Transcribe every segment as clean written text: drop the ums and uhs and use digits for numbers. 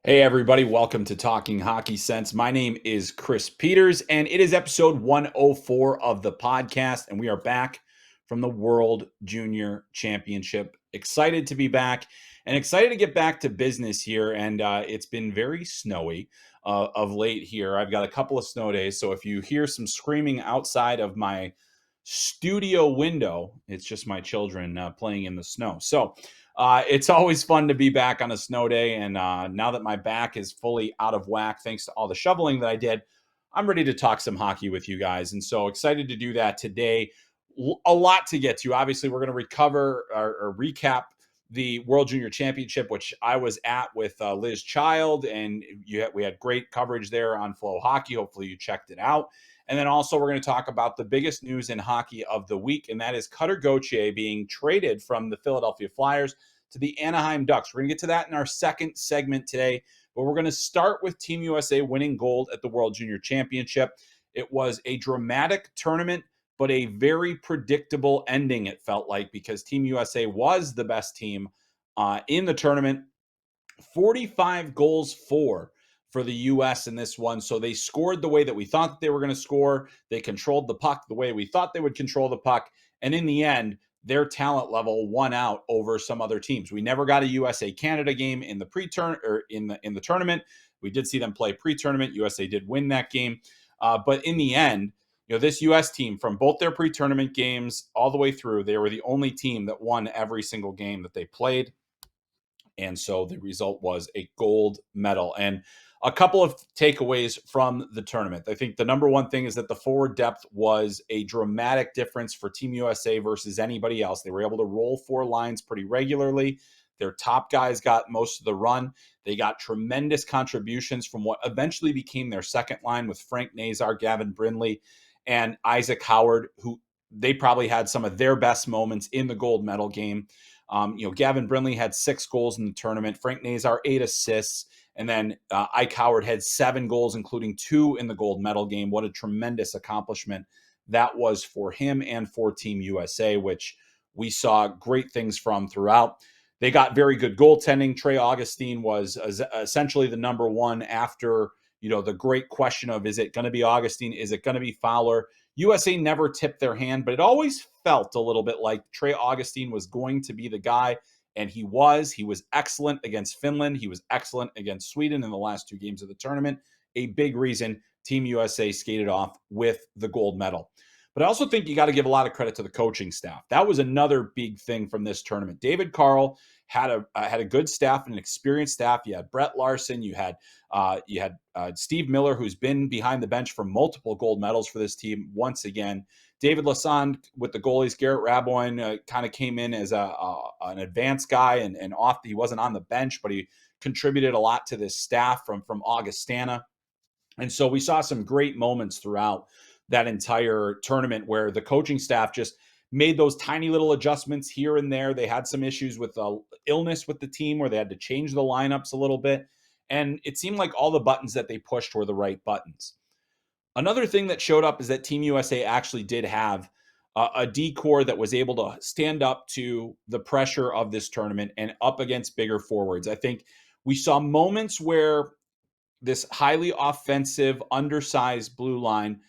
Hey, everybody, welcome to Talking Hockey Sense. My name is Chris Peters, and it is episode 104 of the podcast, and we are back from the World Junior Championship. Excited to be back and excited to get back to business here. And it's been very snowy of late here. I've got a couple of snow days, so if you hear some screaming outside of my studio window, it's just my children playing in the snow. So, it's always fun to be back on a snow day. And now that my back is fully out of whack, thanks to all the shoveling that I did, I'm ready to talk some hockey with you guys. And so excited to do that today. A lot to get to. Obviously, we're going to recover or recap the World Junior Championship, which I was at with Liz Child. And we had great coverage there on FloHockey. Hopefully, you checked it out. And then also, we're going to talk about the biggest news in hockey of the week, and that is Cutter Gauthier being traded from the Philadelphia Flyers to the Anaheim Ducks. We're going to get to that in our second segment today, but we're going to start with Team USA winning gold at the World Junior Championship. It was a dramatic tournament, but a very predictable ending, it felt like, because Team USA was the best team in the tournament. 45 goals for the U.S. in this one. So they scored the way that we thought that they were going to score. They controlled the puck the way we thought they would control the puck. And in the end, their talent level won out over some other teams. We never got a USA-Canada game in the in the tournament. We did see them play pre-tournament. USA did win that game. But in the end, this U.S. team, from both their pre-tournament games all the way through, they were the only team that won every single game that they played. And so the result was a gold medal. And a couple of takeaways from the tournament. I think the number one thing is that the forward depth was a dramatic difference for Team USA versus anybody else. They were able to roll four lines pretty regularly. Their top guys got most of the run. They got tremendous contributions from what eventually became their second line with Frank Nazar, Gavin Brindley, and Isaac Howard, who they probably had some of their best moments in the gold medal game. Gavin Brindley had 6 goals in the tournament. Frank Nazar, 8 assists. And then Ike Howard had 7 goals, including 2 in the gold medal game. What a tremendous accomplishment that was for him and for Team USA, which we saw great things from throughout. They got very good goaltending. Trey Augustine was essentially the number one after, the great question of, is it going to be Augustine? Is it going to be Fowler? USA never tipped their hand, but it always felt a little bit like Trey Augustine was going to be the guy. And he was excellent against Finland. He was excellent against Sweden in the last 2 games of the tournament. A big reason Team USA skated off with the gold medal. But I also think you got to give a lot of credit to the coaching staff. That was another big thing from this tournament. David Carl had a good staff and an experienced staff. You had Brett Larson. You had Steve Miller, who's been behind the bench for multiple gold medals for this team once again. David Lassonde with the goalies. Garrett Raboin kind of came in as an advanced guy and off. He wasn't on the bench, but he contributed a lot to this staff from Augustana. And so we saw some great moments throughout that entire tournament where the coaching staff just made those tiny little adjustments here and there. They had some issues with illness with the team where they had to change the lineups a little bit. And it seemed like all the buttons that they pushed were the right buttons. Another thing that showed up is that Team USA actually did have a D-core that was able to stand up to the pressure of this tournament and up against bigger forwards. I think we saw moments where this highly offensive, undersized blue line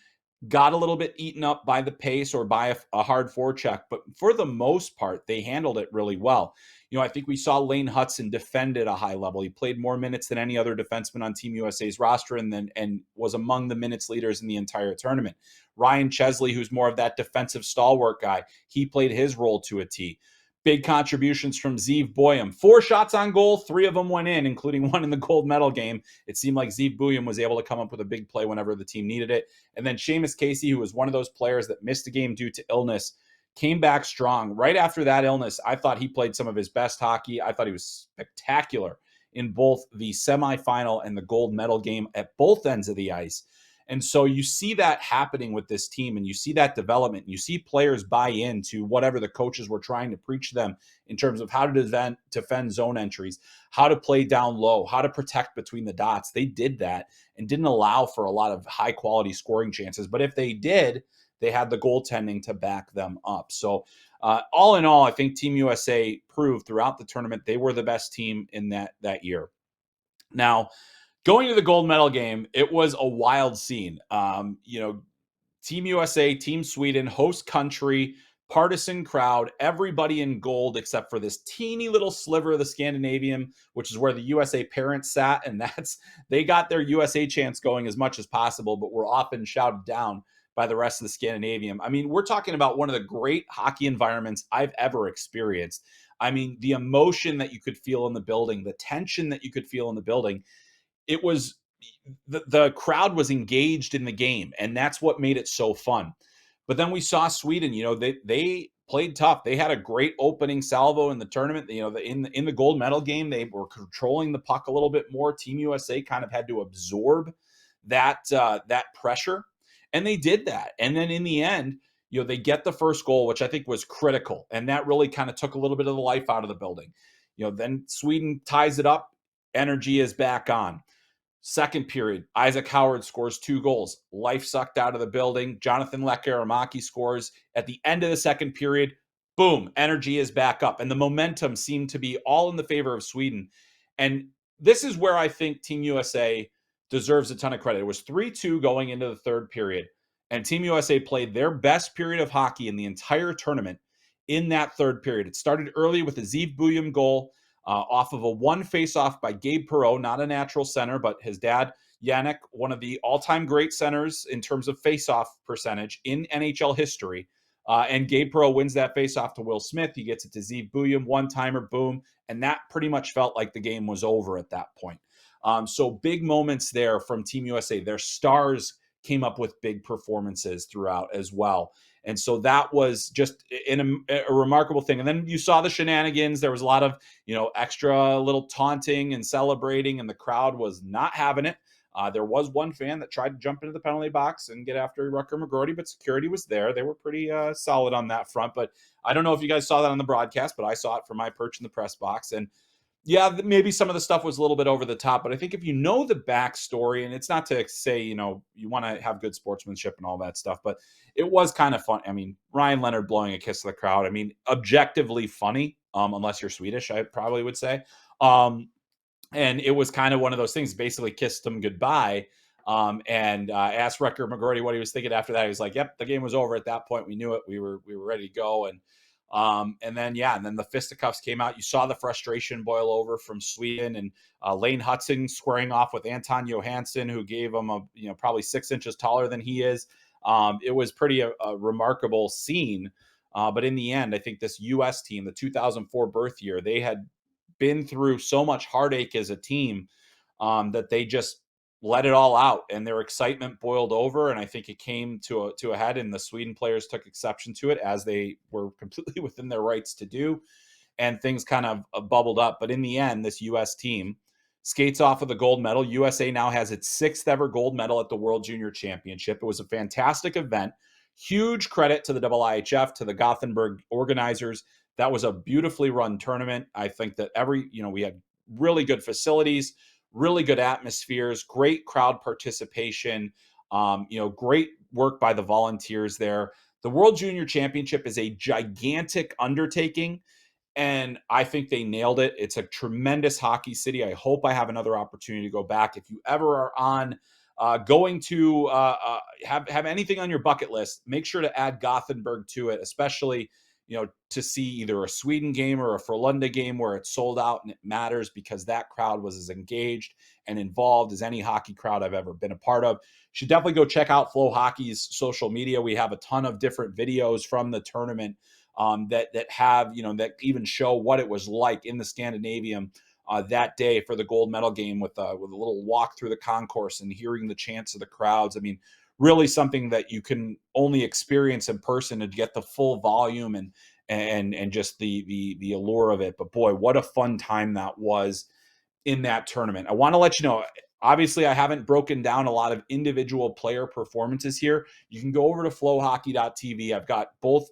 got a little bit eaten up by the pace or by a hard forecheck, but for the most part, they handled it really well. I think we saw Lane Hudson defend at a high level. He played more minutes than any other defenseman on Team USA's roster and was among the minutes leaders in the entire tournament. Ryan Chesley, who's more of that defensive stalwart guy, he played his role to a T. Big contributions from Zeev Boyum. 4 shots on goal, 3 of them went in, including one in the gold medal game. It seemed like Zeev Boyum was able to come up with a big play whenever the team needed it. And then Seamus Casey, who was one of those players that missed a game due to illness, came back strong. Right after that illness, I thought he played some of his best hockey. I thought he was spectacular in both the semifinal and the gold medal game at both ends of the ice. And so you see that happening with this team, and you see that development. You see players buy into whatever the coaches were trying to preach to them in terms of how to defend zone entries, how to play down low, how to protect between the dots. They did that and didn't allow for a lot of high-quality scoring chances. But if they did, they had the goaltending to back them up. So all in all, I think Team USA proved throughout the tournament they were the best team in that year. Now, going to the gold medal game, it was a wild scene. Team USA, Team Sweden, host country, partisan crowd, everybody in gold except for this teeny little sliver of the Scandinavian, which is where the USA parents sat. And they got their USA chants going as much as possible, but were often shouted down by the rest of the Scandinavian. I mean, we're talking about one of the great hockey environments I've ever experienced. I mean, the emotion that you could feel in the building, the tension that you could feel in the building, it was the crowd was engaged in the game, and that's what made it so fun. But then we saw Sweden. They played tough. They had a great opening salvo in the tournament. In the gold medal game, they were controlling the puck a little bit more. Team USA kind of had to absorb that pressure, and they did that. And then in the end, they get the first goal, which I think was critical, and that really kind of took a little bit of the life out of the building. Then Sweden ties it up. Energy is back on. Second period, Isaac Howard scores 2 goals. Life sucked out of the building. Jonathan Lekkerimäki scores at the end of the second period. Boom, energy is back up. And the momentum seemed to be all in the favor of Sweden. And this is where I think Team USA deserves a ton of credit. It was 3-2 going into the third period. And Team USA played their best period of hockey in the entire tournament in that third period. It started early with a Zeev Buium goal off of a one face-off by Gabe Perreault, not a natural center, but his dad, Yannick, one of the all-time great centers in terms of face-off percentage in NHL history. And Gabe Perreault wins that face-off to Will Smith. He gets it to Zeev Buium, one-timer, boom. And that pretty much felt like the game was over at that point. So big moments there from Team USA. Their stars came up with big performances throughout as well. And so that was just a remarkable thing. And then you saw the shenanigans. There was a lot of, extra little taunting and celebrating, and the crowd was not having it. There was one fan that tried to jump into the penalty box and get after Rutger McGroarty, but security was there. They were pretty solid on that front. But I don't know if you guys saw that on the broadcast, but I saw it from my perch in the press box. And yeah, maybe some of the stuff was a little bit over the top, but I think if you know the backstory, and it's not to say, you want to have good sportsmanship and all that stuff, but it was kind of fun. I mean, Ryan Leonard blowing a kiss to the crowd. I mean, objectively funny, unless you're Swedish, I probably would say. And it was kind of one of those things, basically kissed him goodbye. And asked Rutger McGroarty what he was thinking after that. He was like, yep, the game was over at that point. We knew it. We were ready to go. And then the fisticuffs came out. You saw the frustration boil over from Sweden, and Lane Hudson squaring off with Anton Johansson, who gave him probably 6 inches taller than he is. It was pretty a remarkable scene. But in the end, I think this U.S. team, the 2004 birth year, they had been through so much heartache as a team that they just let it all out, and their excitement boiled over. And I think it came to a head, and the Sweden players took exception to it, as they were completely within their rights to do. And things kind of bubbled up. But in the end, this U.S. team skates off with a gold medal. USA now has its 6th ever gold medal at the World Junior Championship. It was a fantastic event. Huge credit to the IIHF, to the Gothenburg organizers. That was a beautifully run tournament. I think that we had really good facilities, really good atmospheres, great crowd participation, great work by the volunteers there. The World Junior Championship is a gigantic undertaking, and I think they nailed it. It's a tremendous hockey city. I hope I have another opportunity to go back. If you ever are on going to have anything on your bucket list, make sure to add Gothenburg to it, especially to see either a Sweden game or a Frölunda game where it's sold out, and it matters because that crowd was as engaged and involved as any hockey crowd I've ever been a part of. You should definitely go check out FloHockey's social media. We have a ton of different videos from the tournament that have, that even show what it was like in the Scandinavian that day for the gold medal game, with a little walk through the concourse and hearing the chants of the crowds. I mean, really something that you can only experience in person to get the full volume and just the allure of it. But boy, what a fun time that was in that tournament. I want to let you know, obviously I haven't broken down a lot of individual player performances here. You can go over to flohockey.tv. I've got both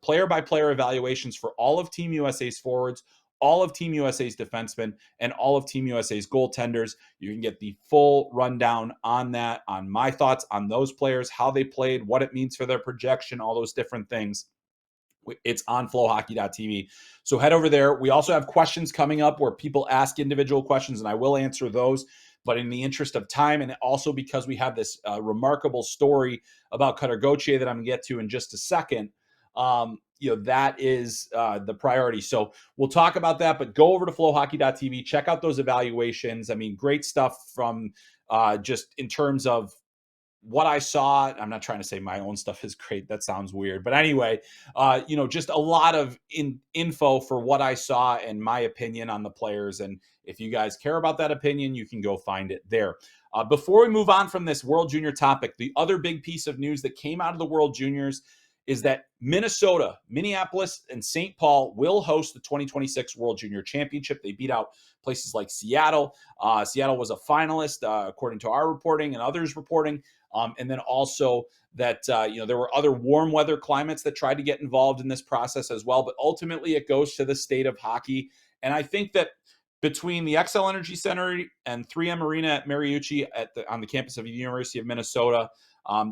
player by player evaluations for all of Team USA's forwards, all of Team USA's defensemen, and all of Team USA's goaltenders. You can get the full rundown on that, on my thoughts on those players, how they played, what it means for their projection, all those different things It's on FloHockey.tv. So head over there. We also have questions coming up where people ask individual questions, and I will answer those. But in the interest of time, and also because we have this remarkable story about Cutter Gauthier that I'm going to get to in just a second, that is the priority. So we'll talk about that, but go over to FloHockey.tv, check out those evaluations. I mean, great stuff from just in terms of what I saw. I'm not trying to say my own stuff is great. That sounds weird. But anyway, just a lot of info for what I saw and my opinion on the players. And if you guys care about that opinion, you can go find it there. Before we move on from this World Junior topic, the other big piece of news that came out of the World Juniors is that Minnesota, Minneapolis, and St. Paul will host the 2026 World Junior Championship. They beat out places like Seattle. Seattle was a finalist, according to our reporting and others reporting. And then also that, there were other warm weather climates that tried to get involved in this process as well. But ultimately, it goes to the state of hockey. And I think that between the XL Energy Center and 3M Arena at Mariucci on the campus of the University of Minnesota,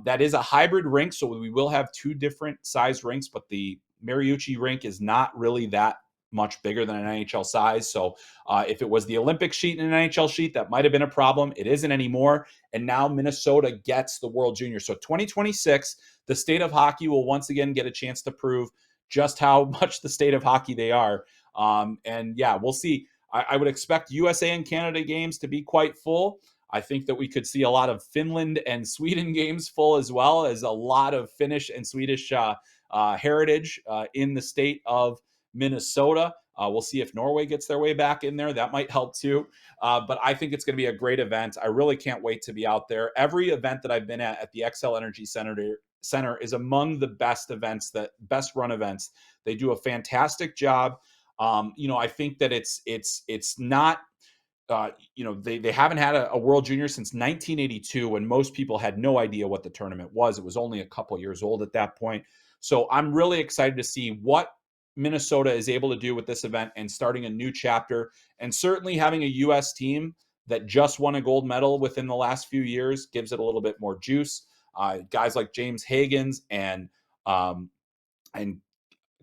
that is a hybrid rink. So we will have two different size rinks, but the Mariucci rink is not really that much bigger than an NHL size. So if it was the Olympic sheet and an NHL sheet, that might have been a problem. It isn't anymore. And now Minnesota gets the World Junior. So 2026, the state of hockey will once again get a chance to prove just how much the state of hockey they are. We'll see. I would expect USA and Canada games to be quite full. I think that we could see a lot of Finland and Sweden games full, as well as a lot of Finnish and Swedish heritage in the state of Minnesota. We'll see if Norway gets their way back in there. That might help too. But I think it's going to be a great event. I really can't wait to be out there. Every event that I've been at the XL Energy Center is among the best events, best run events. They do a fantastic job. I think that it's not. They haven't had a World Junior since 1982, when most people had no idea what the tournament was. It was only a couple years old at that point. So I'm really excited to see what Minnesota is able to do with this event and starting a new chapter, and certainly having a U.S. team that just won a gold medal within the last few years gives it a little bit more juice. Guys like James Hagens and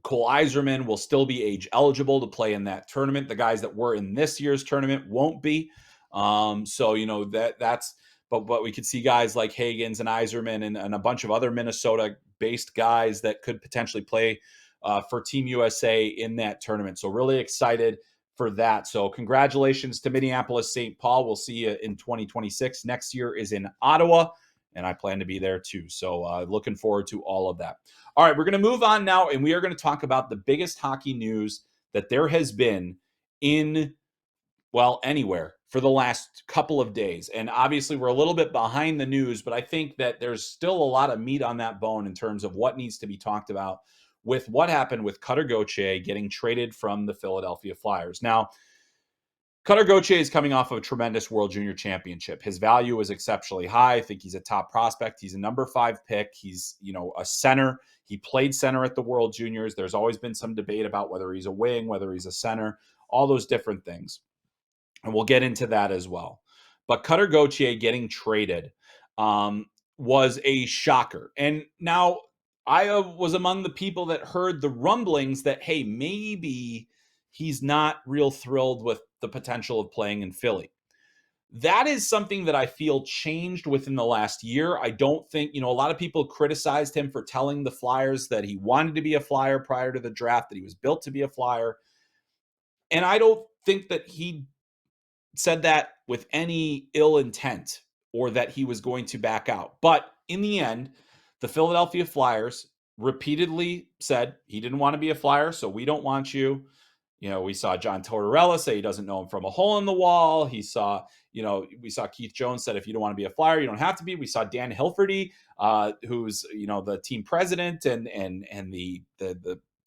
Cole Iserman will still be age eligible to play in that tournament. The guys that were in this year's tournament won't be. But we could see guys like Hagens and Iserman and a bunch of other Minnesota-based guys that could potentially play for Team USA in that tournament. So really excited for that. So congratulations to Minneapolis, St. Paul. We'll see you in 2026. Next year is in Ottawa, and I plan to be there too. So looking forward to all of that. All right, we're going to move on now, and we are going to talk about the biggest hockey news that there has been anywhere for the last couple of days. And obviously, we're a little bit behind the news, but I think that there's still a lot of meat on that bone in terms of what needs to be talked about with what happened with Cutter Gauthier getting traded from the Philadelphia Flyers. Now, Cutter Gauthier is coming off of a tremendous World Junior Championship. His value is exceptionally high. I think he's a top prospect. He's a number 5 pick. He's, a center. He played center at the World Juniors. There's always been some debate about whether he's a wing, whether he's a center, all those different things. And we'll get into that as well. But Cutter Gauthier getting traded was a shocker. And now I was among the people that heard the rumblings that, hey, maybe he's not real thrilled with the potential of playing in Philly. That is something that I feel changed within the last year. I don't think, a lot of people criticized him for telling the Flyers that he wanted to be a Flyer prior to the draft, that he was built to be a Flyer. And I don't think that he said that with any ill intent or that he was going to back out. But in the end, the Philadelphia Flyers repeatedly said he didn't want to be a Flyer, so we don't want you. We saw John Tortorella say he doesn't know him from a hole in the wall. We saw Keith Jones said, if you don't want to be a Flyer, you don't have to be. We saw Dan Hilferty, who's, the team president and the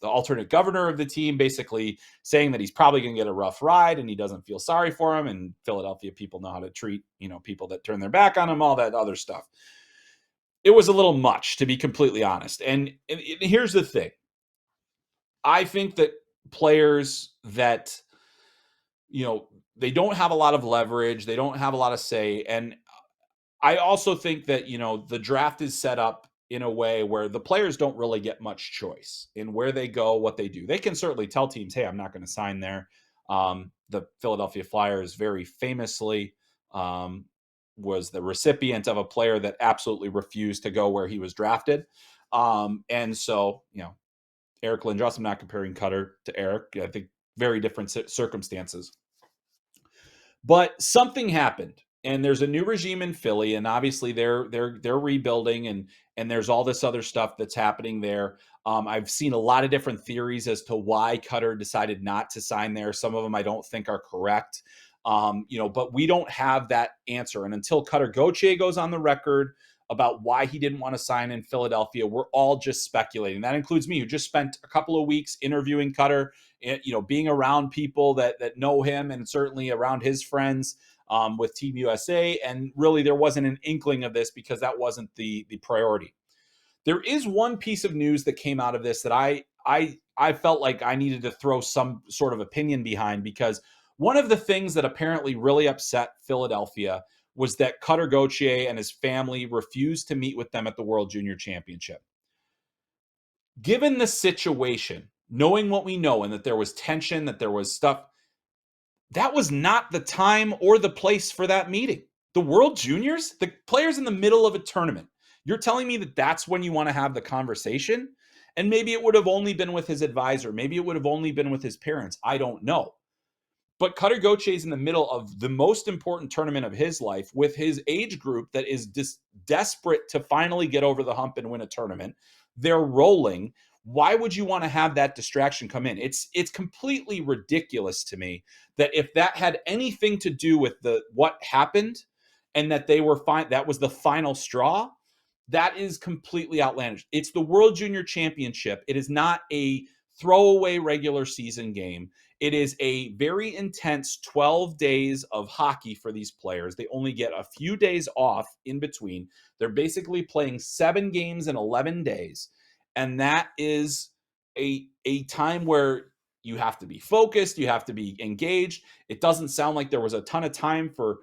alternate governor of the team, basically saying that he's probably going to get a rough ride and he doesn't feel sorry for him. And Philadelphia people know how to treat, people that turn their back on him, all that other stuff. It was a little much, to be completely honest. And here's the thing. I think that players that, they don't have a lot of leverage, they don't have a lot of say. And I also think that, the draft is set up in a way where the players don't really get much choice in where they go, what they do. They can certainly tell teams, hey, I'm not going to sign there. The Philadelphia Flyers very famously was the recipient of a player that absolutely refused to go where he was drafted. And so, Eric Lindros, I'm not comparing Cutter to Eric. I think very different circumstances. But something happened, and there's a new regime in Philly, and obviously they're rebuilding, and there's all this other stuff that's happening there. I've seen a lot of different theories as to why Cutter decided not to sign there. Some of them I don't think are correct. But we don't have that answer, and until Cutter Gauthier goes on the record about why he didn't want to sign in Philadelphia, we're all just speculating. That includes me, who just spent a couple of weeks interviewing Cutter, being around people that know him, and certainly around his friends with Team USA. And really, there wasn't an inkling of this because that wasn't the priority. There is one piece of news that came out of this that I felt like I needed to throw some sort of opinion behind, because one of the things that apparently really upset Philadelphia was that Cutter Gauthier and his family refused to meet with them at the World Junior Championship. Given the situation, knowing what we know, and that there was tension, that there was stuff, that was not the time or the place for that meeting. The World Juniors, the players in the middle of a tournament. You're telling me that that's when you want to have the conversation? And maybe it would have only been with his advisor. Maybe it would have only been with his parents. I don't know. But Cutter Gauthier is in the middle of the most important tournament of his life with his age group that is desperate to finally get over the hump and win a tournament. They're rolling. Why would you want to have that distraction come in? It's completely ridiculous to me that if that had anything to do with what happened, and that they were fine, that was the final straw, that is completely outlandish. It's the World Junior Championship. It is not a throwaway regular season game. It is a very intense 12 days of hockey for these players. They only get a few days off in between. They're basically playing 7 games in 11 days. And that is a time where you have to be focused, you have to be engaged. It doesn't sound like there was a ton of time for,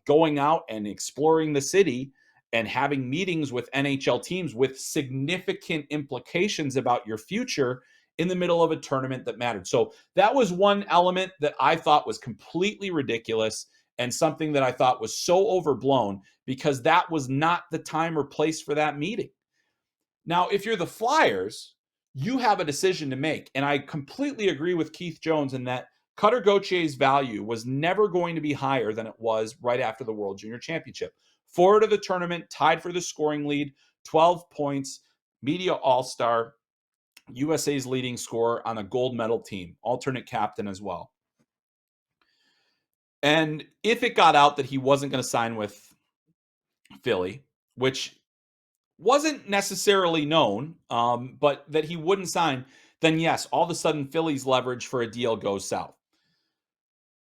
going out and exploring the city and having meetings with NHL teams with significant implications about your future in the middle of a tournament that mattered. So that was one element that I thought was completely ridiculous, and something that I thought was so overblown, because that was not the time or place for that meeting. Now, if you're the Flyers, you have a decision to make. And I completely agree with Keith Jones in that Cutter Gauthier's value was never going to be higher than it was right after the World Junior Championship. Forward of the tournament, tied for the scoring lead, 12 points, media all-star, USA's leading scorer on a gold medal team, alternate captain as well. And if it got out that he wasn't going to sign with Philly, which wasn't necessarily known, but that he wouldn't sign, then yes, all of a sudden Philly's leverage for a deal goes south.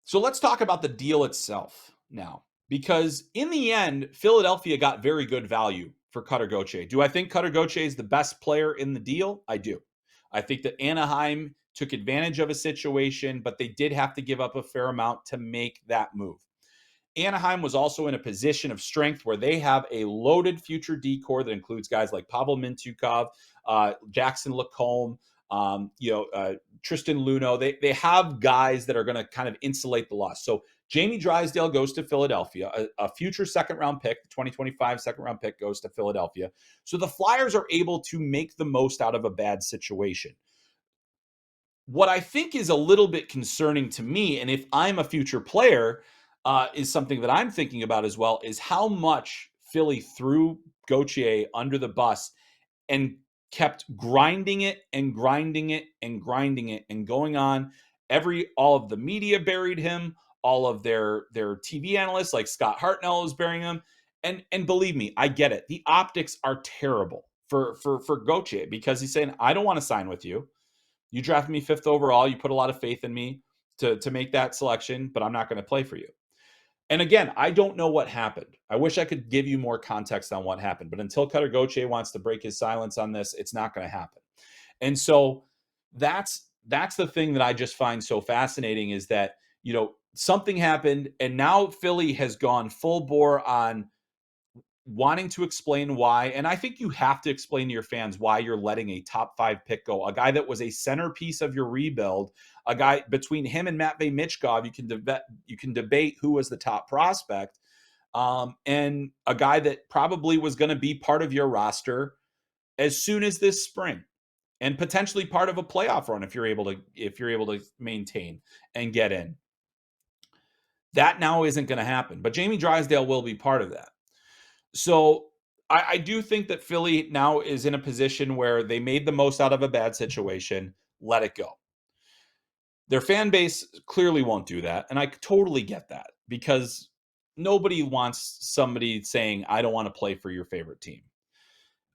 So let's talk about the deal itself now, because in the end, Philadelphia got very good value for Cutter Gauthier. Do I think Cutter Gauthier is the best player in the deal? I do. I think that Anaheim took advantage of a situation, but they did have to give up a fair amount to make that move. Anaheim was also in a position of strength where they have a loaded future decor that includes guys like Pavel Mintyukov, Jackson Lacombe, Tristan Luneau. They have guys that are going to kind of insulate the loss. So Jamie Drysdale goes to Philadelphia. A future second-round pick, the 2025 second-round pick, goes to Philadelphia. So the Flyers are able to make the most out of a bad situation. What I think is a little bit concerning to me, and if I'm a future player, is something that I'm thinking about as well, is how much Philly threw Gauthier under the bus and kept grinding it and grinding it and grinding it and going on. All of the media buried him. All of their TV analysts like Scott Hartnell is burying him. And believe me, I get it. The optics are terrible for Gauthier, because he's saying, I don't want to sign with you. You drafted me 5th overall. You put a lot of faith in me to make that selection, but I'm not going to play for you. And again, I don't know what happened. I wish I could give you more context on what happened, but until Cutter Gauthier wants to break his silence on this, it's not going to happen. And so that's the thing that I just find so fascinating, is that, something happened, and now Philly has gone full bore on wanting to explain why, and I think you have to explain to your fans why you're letting a top 5 pick go. A guy that was a centerpiece of your rebuild, a guy between him and Matvei Michkov, you can debate who was the top prospect, and a guy that probably was going to be part of your roster as soon as this spring, and potentially part of a playoff run if you're able to maintain and get in. That now isn't going to happen, but Jamie Drysdale will be part of that. So I do think that Philly now is in a position where they made the most out of a bad situation. Let it go. Their fan base clearly won't do that. And I totally get that, because nobody wants somebody saying, I don't want to play for your favorite team,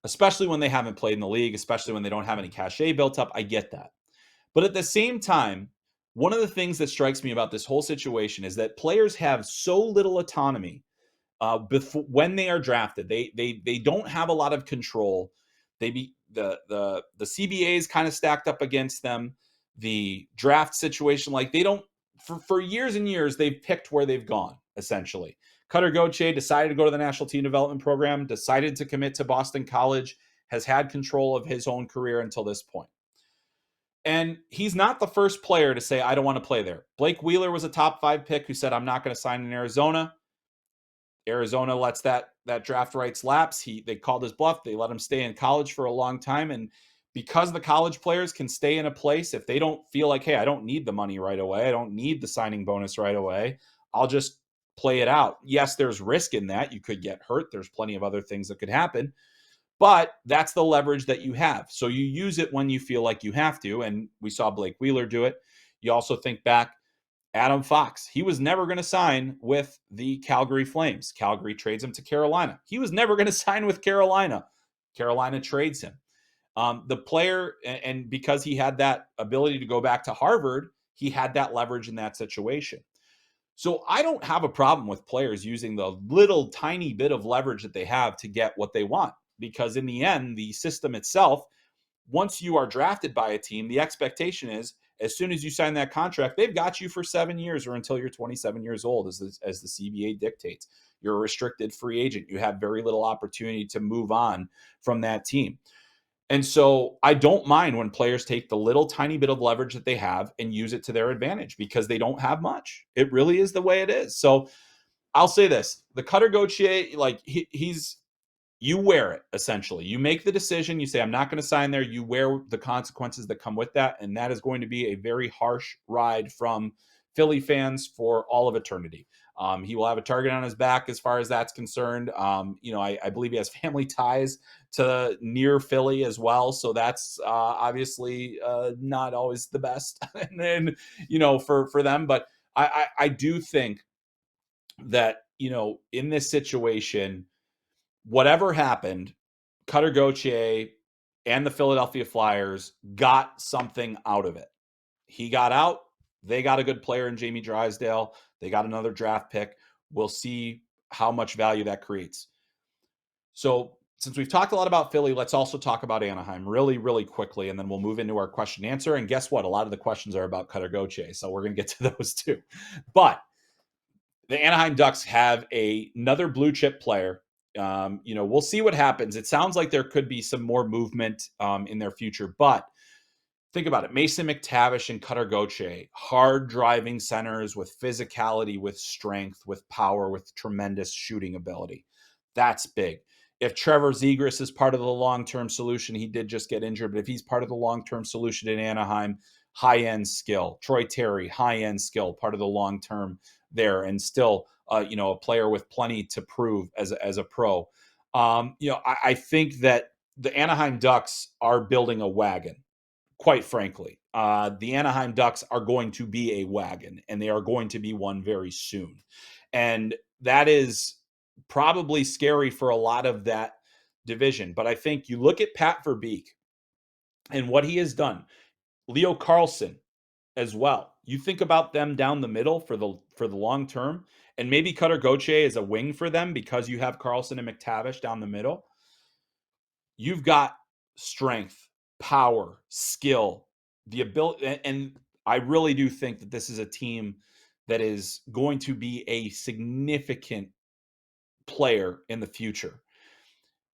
especially when they haven't played in the league, especially when they don't have any cachet built up. I get that. But at the same time, one of the things that strikes me about this whole situation is that players have so little autonomy before when they are drafted. They don't have a lot of control. The CBA is kind of stacked up against them. The draft situation, like, they don't, for years and years they've picked where they've gone. Essentially, Cutter Gauthier decided to go to the National Team Development Program, decided to commit to Boston College, has had control of his own career until this point. And he's not the first player to say, I don't want to play there. Blake Wheeler was a top 5 pick who said, I'm not going to sign in Arizona. Arizona lets that draft rights lapse. They called his bluff. They let him stay in college for a long time. And because the college players can stay in a place, if they don't feel like, hey, I don't need the money right away, I don't need the signing bonus right away, I'll just play it out. Yes, there's risk in that. You could get hurt. There's plenty of other things that could happen. But that's the leverage that you have. So you use it when you feel like you have to. And we saw Blake Wheeler do it. You also think back, Adam Fox, he was never going to sign with the Calgary Flames. Calgary trades him to Carolina. He was never going to sign with Carolina. Carolina trades him. The player, and because he had that ability to go back to Harvard, he had that leverage in that situation. So I don't have a problem with players using the little tiny bit of leverage that they have to get what they want, because in the end, the system itself, once you are drafted by a team, the expectation is, as soon as you sign that contract, they've got you for 7 years or until you're 27 years old, as the CBA dictates. You're a restricted free agent. You have very little opportunity to move on from that team. And so I don't mind when players take the little tiny bit of leverage that they have and use it to their advantage, because they don't have much. It really is the way it is. So I'll say this: the Cutter Gauthier, like, he's, you wear it. Essentially, you make the decision, you say, I'm not going to sign there. You wear the consequences that come with that. And that is going to be a very harsh ride from Philly fans for all of eternity. He will have a target on his back as far as that's concerned. I believe he has family ties to near Philly as well. So that's obviously not always the best and for them. But I do think that, in this situation, whatever happened, Cutter Gauthier and the Philadelphia Flyers got something out of it. He got out. They got a good player in Jamie Drysdale. They got another draft pick. We'll see how much value that creates. So since we've talked a lot about Philly, let's also talk about Anaheim really, really quickly, and then we'll move into our question and answer. And guess what? A lot of the questions are about Cutter Gauthier, so we're going to get to those too. But the Anaheim Ducks have another blue chip player. We'll see what happens. It sounds like there could be some more movement in their future, but think about it. Mason McTavish and Cutter Gauthier, hard driving centers with physicality, with strength, with power, with tremendous shooting ability. That's big. If Trevor Zegras is part of the long-term solution, he did just get injured, but if he's part of the long-term solution in Anaheim, high-end skill. Troy Terry, high-end skill, part of the long-term there, and still, a player with plenty to prove as a pro. I think that the Anaheim Ducks are building a wagon. Quite frankly, the Anaheim Ducks are going to be a wagon, and they are going to be one very soon. And that is probably scary for a lot of that division. But I think you look at Pat Verbeek and what he has done, Leo Carlson as well. You think about them down the middle for the long term, and maybe Cutter Gauthier is a wing for them because you have Carlson and McTavish down the middle. You've got strength, power, skill, the ability. And I really do think that this is a team that is going to be a significant player in the future.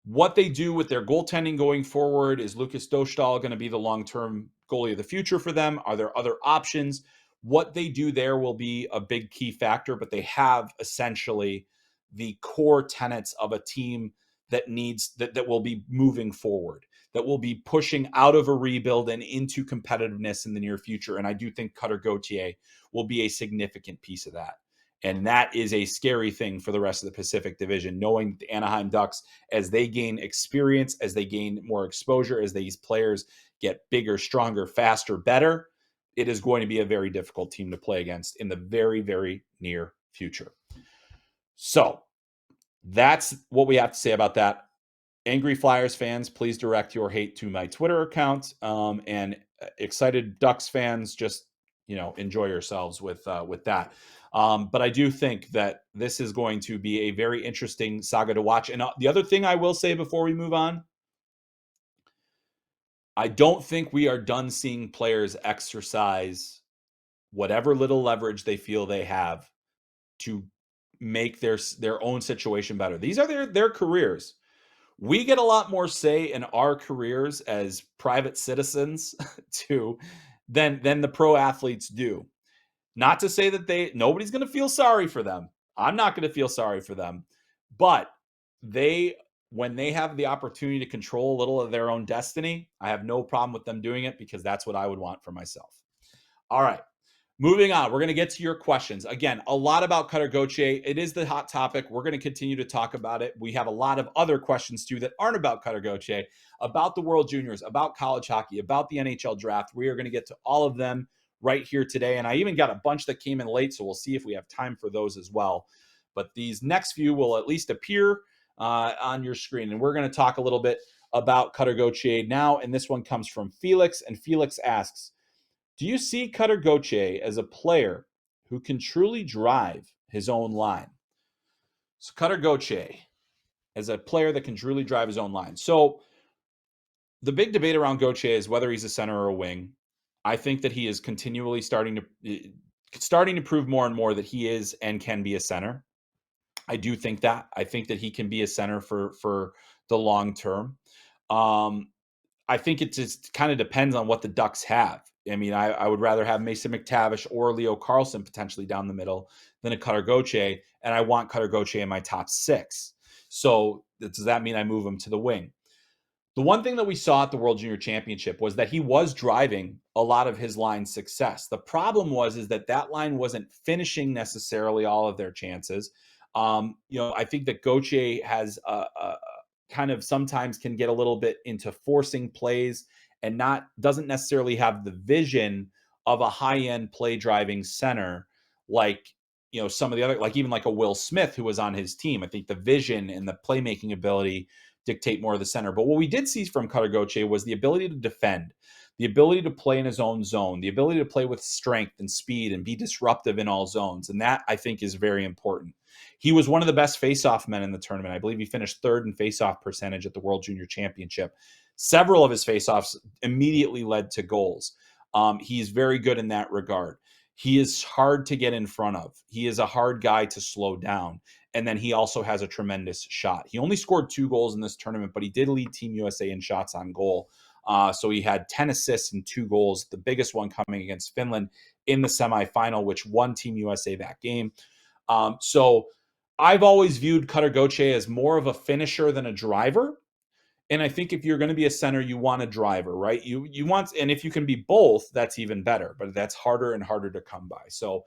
What they do with their goaltending going forward, is Lucas Dostal going to be the long-term goalie of the future for them? Are there other options? What they do there will be a big key factor, but they have essentially the core tenets of a team that needs that will be moving forward, that will be pushing out of a rebuild and into competitiveness in the near future. And I do think Cutter Gauthier will be a significant piece of that. And that is a scary thing for the rest of the Pacific Division, knowing the Anaheim Ducks, as they gain experience, as they gain more exposure, as these players get bigger, stronger, faster, better, it is going to be a very difficult team to play against in the very, very near future. So that's what we have to say about that. Angry Flyers fans, please direct your hate to my Twitter account. And excited Ducks fans, just enjoy yourselves with that. But I do think that this is going to be a very interesting saga to watch. And the other thing I will say before we move on, I don't think we are done seeing players exercise whatever little leverage they feel they have to make their own situation better. These are their careers. We get a lot more say in our careers as private citizens than the pro athletes do. Not to say that nobody's going to feel sorry for them. I'm not going to feel sorry for them. But when they have the opportunity to control a little of their own destiny, I have no problem with them doing it, because that's what I would want for myself. All right. Moving on, we're going to get to your questions. Again, a lot about Cutter Gauthier. It is the hot topic. We're going to continue to talk about it. We have a lot of other questions too that aren't about Cutter Gauthier, about the World Juniors, about college hockey, about the NHL draft. We are going to get to all of them right here today. And I even got a bunch that came in late, so we'll see if we have time for those as well. But these next few will at least appear on your screen. And we're going to talk a little bit about Cutter Gauthier now. And this one comes from Felix. And Felix asks, do you see Cutter Gauthier as a player who can truly drive his own line? So Cutter Gauthier as a player that can truly drive his own line. So the big debate around Gauthier is whether he's a center or a wing. I think that he is continually starting to prove more and more that he is and can be a center. I do think that. I think that he can be a center for the long term. I think it just kind of depends on what the Ducks have. I mean, I would rather have Mason McTavish or Leo Carlsson potentially down the middle than a Cutter Gauthier, and I want Cutter Gauthier in my top 6. So does that mean I move him to the wing? The one thing that we saw at the World Junior Championship was that he was driving a lot of his line's success. The problem is that line wasn't finishing necessarily all of their chances. I think that Gauthier has kind of sometimes can get a little bit into forcing plays and doesn't necessarily have the vision of a high-end play driving center like some of the other, like even like a Will Smith who was on his team. I think the vision and the playmaking ability dictate more of the center. But what we did see from Cutter Gauthier was the ability to defend, the ability to play in his own zone, the ability to play with strength and speed and be disruptive in all zones. And that, I think, is very important. He was one of the best faceoff men in the tournament. I believe he finished 3rd in faceoff percentage at the World Junior Championship. Several of his faceoffs immediately led to goals. He's very good in that regard. He is hard to get in front of. He is a hard guy to slow down. And then he also has a tremendous shot. He only scored 2 goals in this tournament, but he did lead Team USA in shots on goal. So he had 10 assists and 2 goals, the biggest one coming against Finland in the semifinal, which won Team USA that game. So I've always viewed Cutter Gauthier as more of a finisher than a driver. And I think if you're going to be a center, you want a driver, right? You want, and if you can be both, that's even better, but that's harder and harder to come by. So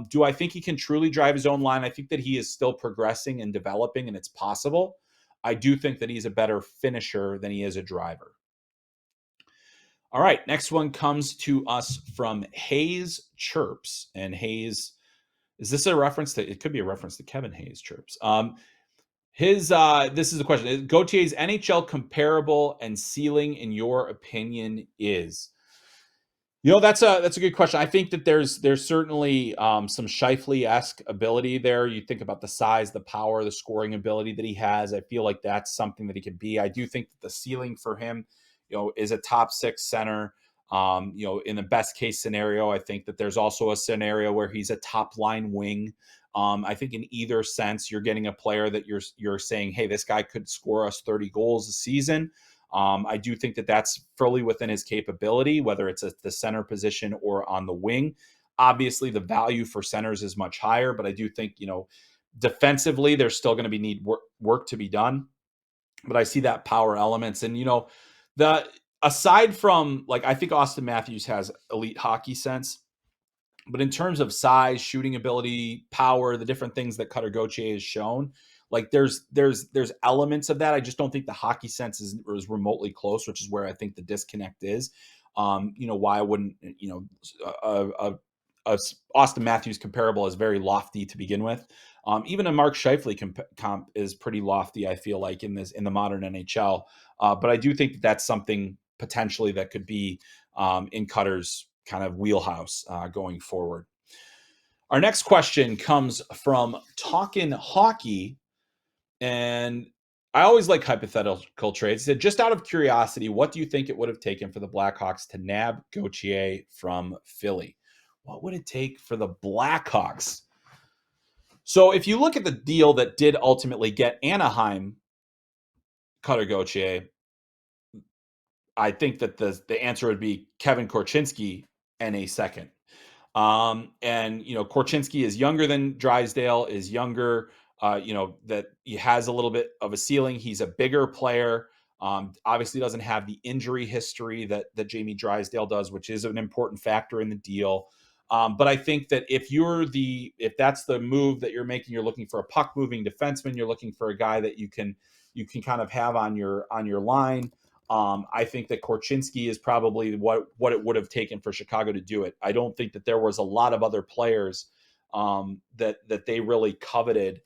do I think he can truly drive his own line? I think that he is still progressing and developing, and it's possible. I do think that he's a better finisher than he is a driver. All right, next one comes to us from Hayes Chirps. And Hayes, is this a reference to, it could be a reference to Kevin Hayes Chirps. This is the question. Gauthier's NHL comparable and ceiling, in your opinion, is? That's a good question. I think that there's certainly some Scheifele-esque ability there. You think about the size, the power, the scoring ability that he has. I feel like that's something that he could be. I do think that the ceiling for him, is a top 6 center. In the best case scenario, I think that there's also a scenario where he's a top line wing. I think in either sense, you're getting a player that you're saying, hey, this guy could score us 30 goals a season. I do think that that's fully within his capability, whether it's at the center position or on the wing. Obviously, the value for centers is much higher, but I do think, defensively, there's still going to be need work to be done. But I see that power elements. And, the aside from, like, I think Austin Matthews has elite hockey sense. But in terms of size, shooting ability, power, the different things that Cutter Gauthier has shown, like there's elements of that. I just don't think the hockey sense is remotely close, which is where I think the disconnect is. Why I wouldn't, Austin Matthews comparable is very lofty to begin with. Even a Mark Scheifele comp is pretty lofty, I feel like, in the modern NHL. But I do think that that's something potentially that could be in Cutter's kind of wheelhouse going forward. Our next question comes from Talkin' Hockey, and I always like hypothetical trades. He said, just out of curiosity, what do you think it would have taken for the Blackhawks to nab Gauthier from Philly? What would it take for the Blackhawks? So if you look at the deal that did ultimately get Anaheim Cutter Gauthier, I think that the answer would be Kevin Korchinski and a second. Korchinski is younger than Drysdale, is younger, that he has a little bit of a ceiling. He's a bigger player. Obviously doesn't have the injury history that Jamie Drysdale does, which is an important factor in the deal. But I think that if that's the move that you're making, you're looking for a puck moving defenseman, you're looking for a guy that you can kind of have on your line. I think that Korchinski is probably what it would have taken for Chicago to do it. I don't think that there was a lot of other players that they really coveted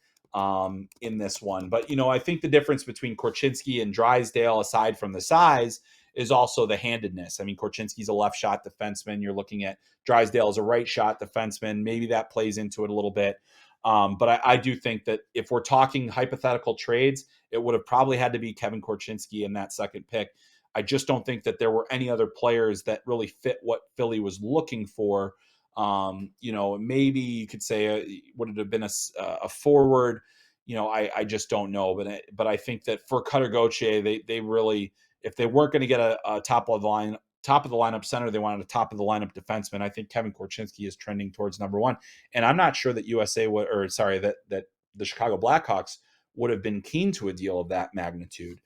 in this one. But, I think the difference between Korchinski and Drysdale, aside from the size, is also the handedness. I mean, Korchinski's a left shot defenseman. You're looking at Drysdale as a right shot defenseman. Maybe that plays into it a little bit. But I do think that if we're talking hypothetical trades, it would have probably had to be Kevin Korchinski in that second pick. I just don't think that there were any other players that really fit what Philly was looking for. Maybe you could say, would it have been a forward? I just don't know. But I think that for Cutter Gauthier, they really, if they weren't going to get a top of the lineup center, they wanted a top of the lineup defenseman. I think Kevin Korchinski is trending towards number one. And I'm not sure that that the Chicago Blackhawks would have been keen to a deal of that magnitude.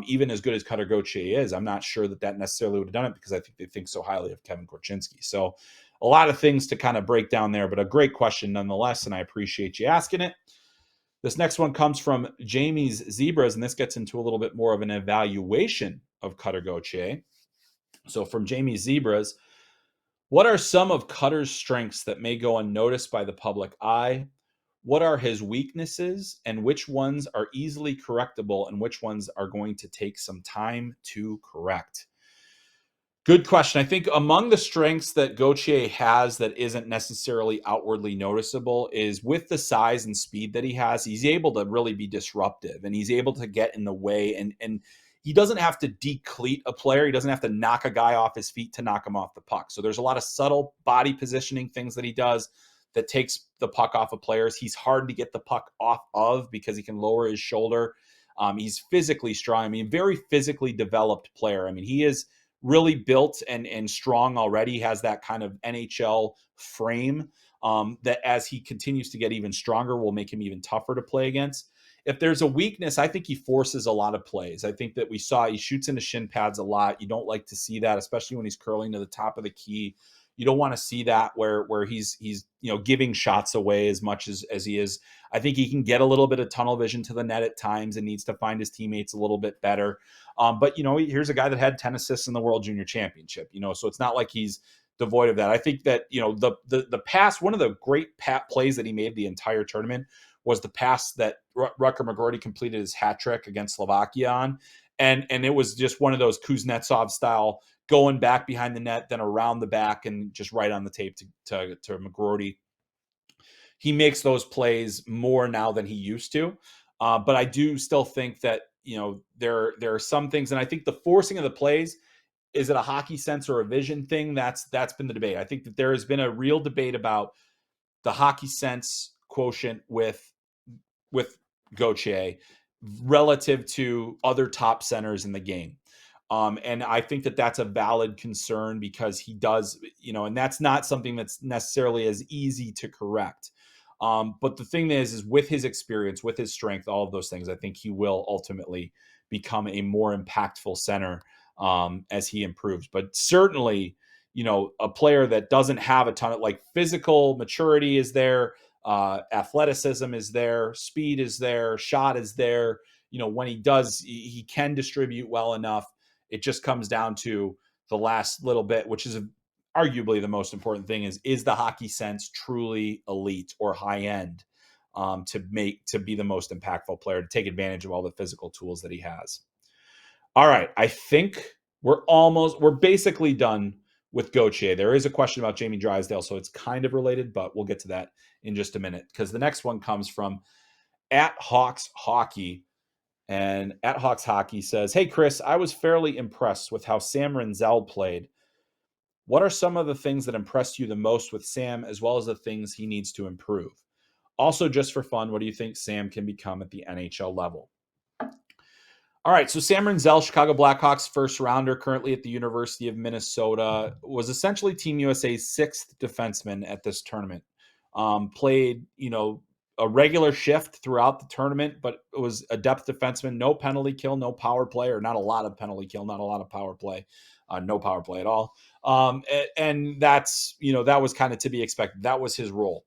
Even as good as Cutter Gauthier is, I'm not sure that necessarily would have done it, because I think they think so highly of Kevin Korchinski. So a lot of things to kind of break down there, but a great question nonetheless, and I appreciate you asking it. This next one comes from Jamie's Zebras, and this gets into a little bit more of an evaluation of Cutter Gauthier. So from Jamie's Zebras, what are some of Cutter's strengths that may go unnoticed by the public eye? What are his weaknesses, and which ones are easily correctable and which ones are going to take some time to correct? Good question. I think among the strengths that Gauthier has that isn't necessarily outwardly noticeable is with the size and speed that he has, he's able to really be disruptive, and he's able to get in the way, and he doesn't have to decleat a player. He doesn't have to knock a guy off his feet to knock him off the puck. So there's a lot of subtle body positioning things that he does that takes the puck off of players. He's hard to get the puck off of because he can lower his shoulder. He's physically strong. I mean, very physically developed player. I mean, he is really built and strong already, has that kind of NHL frame that as he continues to get even stronger will make him even tougher to play against. If there's a weakness, I think he forces a lot of plays. I think that we saw he shoots into shin pads a lot. You don't like to see that, especially when he's curling to the top of the key. You don't want to see that where he's giving shots away as much as he is. I think he can get a little bit of tunnel vision to the net at times and needs to find his teammates a little bit better. But here's a guy that had 10 assists in the World Junior Championship. So it's not like he's devoid of that. I think that the pass, one of the great plays that he made the entire tournament was the pass that Rutger McGroarty completed his hat trick against Slovakia on, and it was just one of those Kuznetsov style, going back behind the net, then around the back, and just right on the tape to McGroarty. He makes those plays more now than he used to. But I do still think that, there are some things, and I think the forcing of the plays, is it a hockey sense or a vision thing? That's been the debate. I think that there has been a real debate about the hockey sense quotient with Gauthier relative to other top centers in the game. And I think that that's a valid concern because he does, and that's not something that's necessarily as easy to correct. But the thing is with his experience, with his strength, all of those things, I think he will ultimately become a more impactful center as he improves. But certainly, a player that doesn't have a ton of like physical maturity is there, athleticism is there, speed is there, shot is there. When he does, he can distribute well enough. It just comes down to the last little bit, which is arguably the most important thing: is the hockey sense truly elite or high end to be the most impactful player, to take advantage of all the physical tools that he has. All right, I think we're basically done with Gauthier. There is a question about Jamie Drysdale, so it's kind of related, but we'll get to that in just a minute because the next one comes from @HawksHockey. And @HawksHockey says, "Hey, Chris, I was fairly impressed with how Sam Rinzel played. What are some of the things that impressed you the most with Sam, as well as the things he needs to improve? Also, just for fun, what do you think Sam can become at the NHL level?" All right, so Sam Rinzel, Chicago Blackhawks first rounder, currently at the University of Minnesota, was essentially Team USA's sixth defenseman at this tournament. Played, a regular shift throughout the tournament, but it was a depth defenseman, no penalty kill, no power play, or not a lot of penalty kill, not a lot of power play, no power play at all. And that's, that was kind of to be expected. That was his role.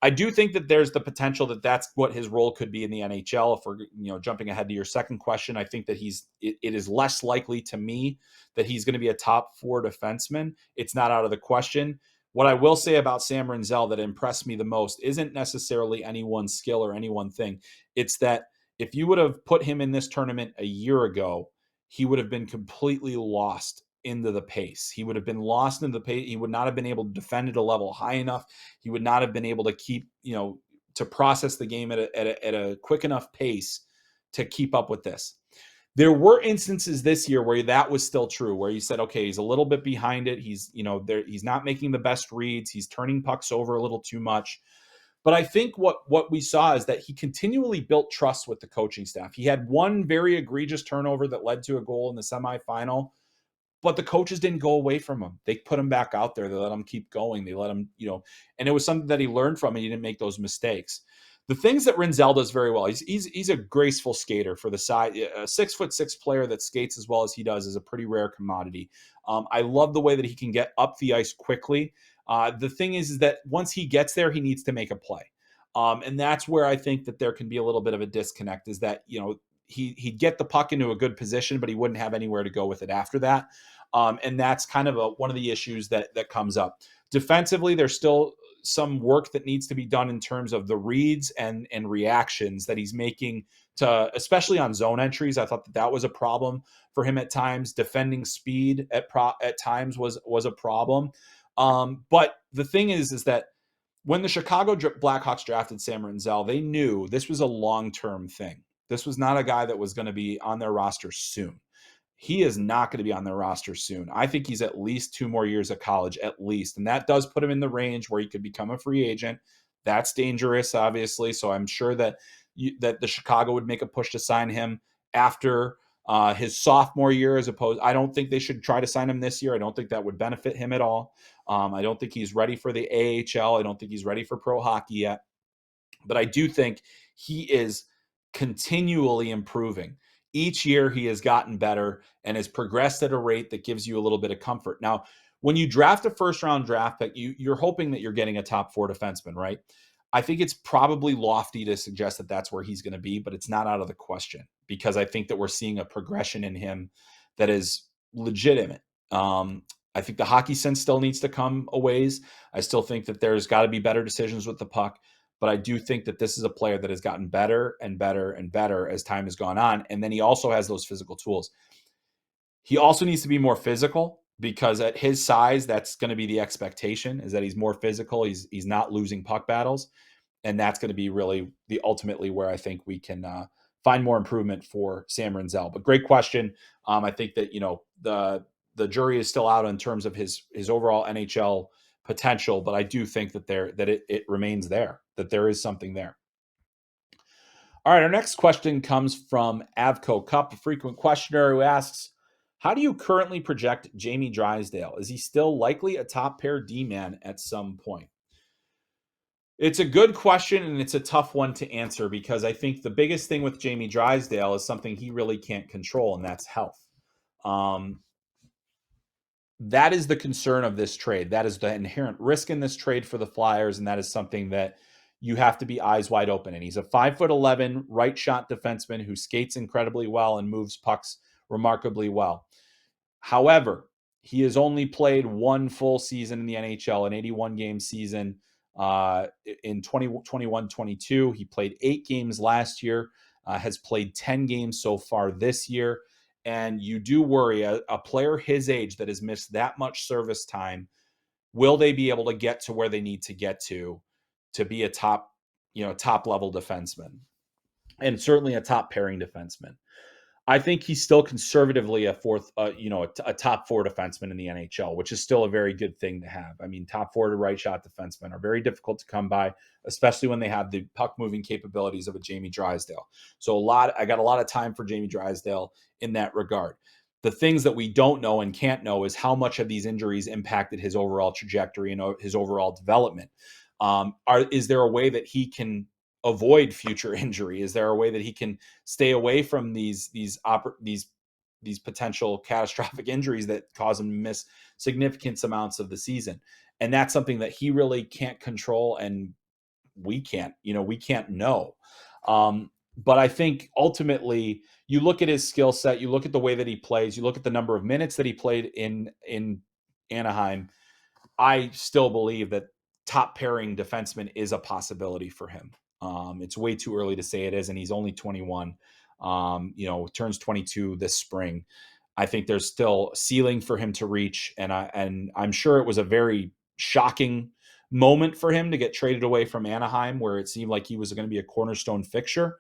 I do think that there's the potential that that's what his role could be in the NHL. If we're, jumping ahead to your second question, I think that it is less likely to me that he's going to be a top four defenseman. It's not out of the question. What I will say about Sam Rinzel that impressed me the most isn't necessarily any one skill or any one thing. It's that if you would have put him in this tournament a year ago, he would have been completely lost into the pace. He would have been lost in the pace. He would not have been able to defend at a level high enough. He would not have been able to keep, to process the game at a quick enough pace to keep up with this. There were instances this year where that was still true, where you said, okay, he's a little bit behind it. He's, he's not making the best reads. He's turning pucks over a little too much. But I think what we saw is that he continually built trust with the coaching staff. He had one very egregious turnover that led to a goal in the semifinal, but the coaches didn't go away from him. They put him back out there. They let him keep going. They let him, and it was something that he learned from, and he didn't make those mistakes. The things that Rinzel does very well, he's a graceful skater for the size. A 6'6" player that skates as well as he does is a pretty rare commodity. I love the way that he can get up the ice quickly. The thing is that once he gets there, he needs to make a play. And that's where I think that there can be a little bit of a disconnect, is that, he'd get the puck into a good position, but he wouldn't have anywhere to go with it after that. And that's kind of one of the issues that comes up. Defensively, there's still some work that needs to be done in terms of the reads and reactions that he's making to, especially on zone entries. I thought that was a problem for him at times. Defending speed at times was a problem. But the thing is that when the Chicago Blackhawks drafted Sam Rinzel, they knew this was a long-term thing. This was not a guy that was going to be on their roster soon. He is not going to be on their roster soon. I think he's at least 2 more years of college, at least. And that does put him in the range where he could become a free agent. That's dangerous, obviously. So I'm sure that that the Chicago would make a push to sign him after his sophomore year, as opposed. I don't think they should try to sign him this year. I don't think that would benefit him at all. I don't think he's ready for the AHL. I don't think he's ready for pro hockey yet. But I do think he is continually improving. Each year he has gotten better and has progressed at a rate that gives you a little bit of comfort. Now, when you draft a first-round draft pick, you're hoping that you're getting a top 4 defenseman, right? I think it's probably lofty to suggest that that's where he's going to be, but it's not out of the question, because I think that we're seeing a progression in him that is legitimate. I think the hockey sense still needs to come a ways. I still think that there's got to be better decisions with the puck. But I do think that this is a player that has gotten better and better and better as time has gone on. And then he also has those physical tools. He also needs to be more physical, because at his size, that's going to be the expectation, is that he's more physical. He's not losing puck battles. And that's going to be really ultimately where I think we can find more improvement for Sam Rinzel. But great question. I think that, the jury is still out in terms of his overall NHL potential, but I do think that it remains there. that there is something there. All right, our next question comes from Avco Cup, a frequent questioner who asks, how do you currently project Jamie Drysdale? Is he still likely a top pair D-man at some point? It's a good question, and it's a tough one to answer because I think the biggest thing with Jamie Drysdale is something he really can't control, and that's health. That is the concern of this trade. That is the inherent risk in this trade for the Flyers, and that is something that you have to be eyes wide open. And he's a 5'11" right shot defenseman who skates incredibly well and moves pucks remarkably well. However, he has only played one full season in the NHL, an 81-game season in 2021-22. He played 8 games last year, has played 10 games so far this year. And you do worry, a player his age that has missed that much service time, will they be able to get to where they need to get to be a top level defenseman, and certainly a top pairing defenseman? I think he's still conservatively a top 4 defenseman in the NHL, which is still a very good thing to have. I mean, top 4 to right shot defensemen are very difficult to come by, especially when they have the puck moving capabilities of a Jamie Drysdale. So I got a lot of time for Jamie Drysdale in that regard. The things that we don't know and can't know is how much of these injuries impacted his overall trajectory and his overall development. Is there a way that he can avoid future injury? Is there a way that he can stay away from these potential catastrophic injuries that cause him to miss significant amounts of the season? And that's something that he really can't control, and we can't know. But I think ultimately, you look at his skill set, you look at the way that he plays, you look at the number of minutes that he played in Anaheim. I still believe that top pairing defenseman is a possibility for him. It's way too early to say it is, and he's only 21. Turns 22 this spring. I think there's still ceiling for him to reach, and I'm sure it was a very shocking moment for him to get traded away from Anaheim, where it seemed like he was going to be a cornerstone fixture.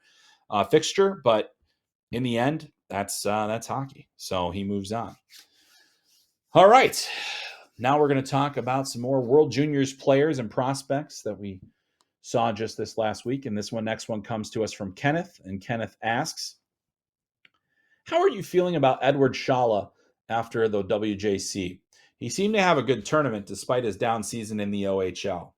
But in the end, that's hockey. So he moves on. All right. Now we're going to talk about some more World Juniors players and prospects that we saw just this last week. And next one comes to us from Kenneth. And Kenneth asks, how are you feeling about Edward Shala after the WJC? He seemed to have a good tournament despite his down season in the OHL.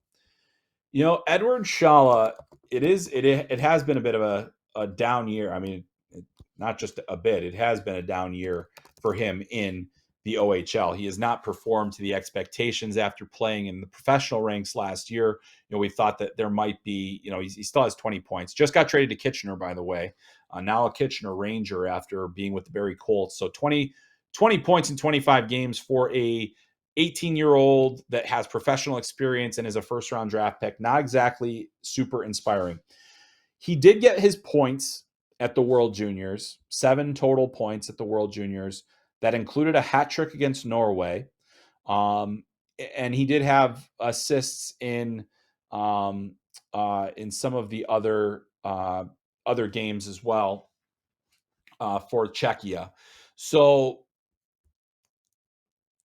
Edward Shala, it has been a bit of a down year. I mean, not just a bit, it has been a down year for him in the OHL. He has not performed to the expectations after playing in the professional ranks last year. We thought that there might be, he still has 20 points. Just got traded to Kitchener, by the way. Now a Kitchener Ranger after being with the Barrie Colts. So 20 points in 25 games for a 18-year-old that has professional experience and is a first-round draft pick. Not exactly super inspiring. He did get his points at the World Juniors, 7 total points at the World Juniors. That included a hat trick against Norway. And he did have assists in some of the other games as well for Czechia. So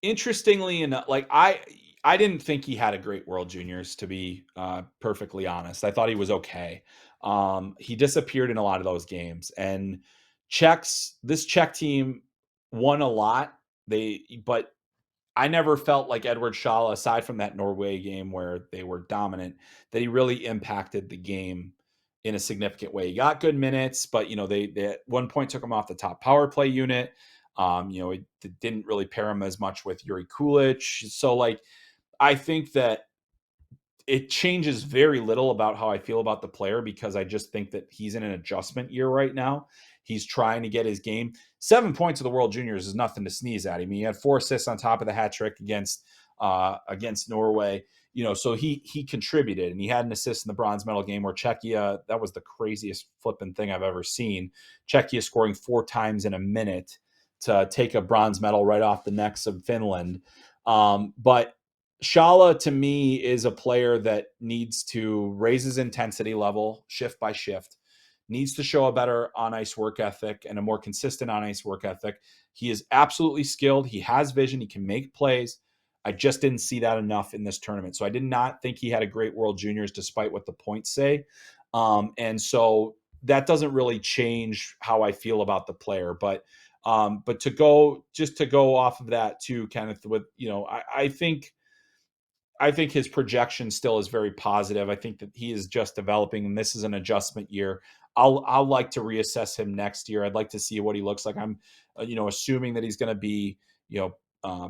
interestingly enough, I didn't think he had a great World Juniors, to be perfectly honest. I thought he was okay. He disappeared in a lot of those games, and this Czech team won a lot. But I never felt like Edward Shala, aside from that Norway game where they were dominant, that he really impacted the game in a significant way. He got good minutes, but they at one point took him off the top power play unit. It didn't really pair him as much with Yuri Kulich. So I think that it changes very little about how I feel about the player, because I just think that he's in an adjustment year right now. He's trying to get his game. 7 points of the World Juniors is nothing to sneeze at. I mean, he had 4 assists on top of the hat trick against Norway. So he contributed, and he had an assist in the bronze medal game where Czechia, that was the craziest flipping thing I've ever seen. Czechia scoring 4 times in a minute to take a bronze medal right off the necks of Finland. But Shala, to me, is a player that needs to raise his intensity level shift by shift, needs to show a better on-ice work ethic and a more consistent on-ice work ethic. He is absolutely skilled. He has vision. He can make plays. I just didn't see that enough in this tournament. So I did not think he had a great World Juniors, despite what the points say. And so that doesn't really change how I feel about the player. But to go off of that too, Kenneth, with I think his projection still is very positive. I think that he is just developing, and this is an adjustment year. I'll like to reassess him next year. I'd like to see what he looks like. I'm, assuming that he's going to be,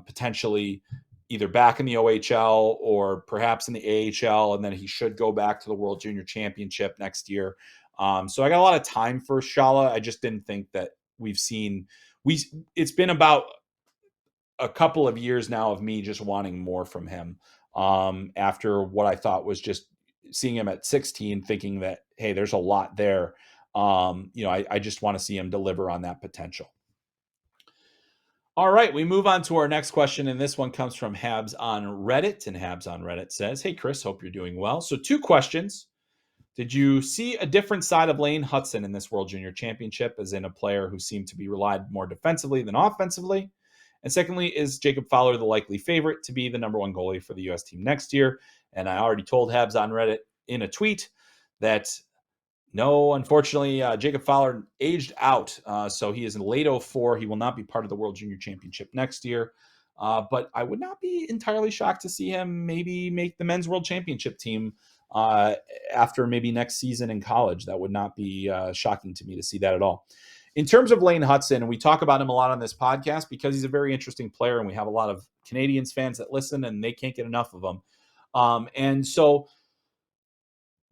potentially either back in the OHL or perhaps in the AHL, and then he should go back to the World Junior Championship next year. So I got a lot of time for Shala. I just didn't think that it's been about a couple of years now of me just wanting more from him, after what I thought was just seeing him at 16, thinking that, hey, there's a lot there. I just want to see him deliver on that potential. All right, we move on to our next question, and this one comes from Habs on Reddit, and Habs on Reddit says, hey, Chris, hope you're doing well. So 2 questions. Did you see a different side of Lane Hutson in this World Junior Championship, as in a player who seemed to be relied more defensively than offensively? And secondly, is Jacob Fowler the likely favorite to be the number 1 goalie for the U.S. team next year? And I already told Habs on Reddit in a tweet that no, unfortunately, Jacob Fowler aged out. So he is in late 04. He will not be part of the World Junior Championship next year. But I would not be entirely shocked to see him maybe make the men's World Championship team after maybe next season in college. That would not be shocking to me to see that at all. In terms of Lane Hutson, and we talk about him a lot on this podcast because he's a very interesting player, and we have a lot of Canadians fans that listen, and they can't get enough of him. And so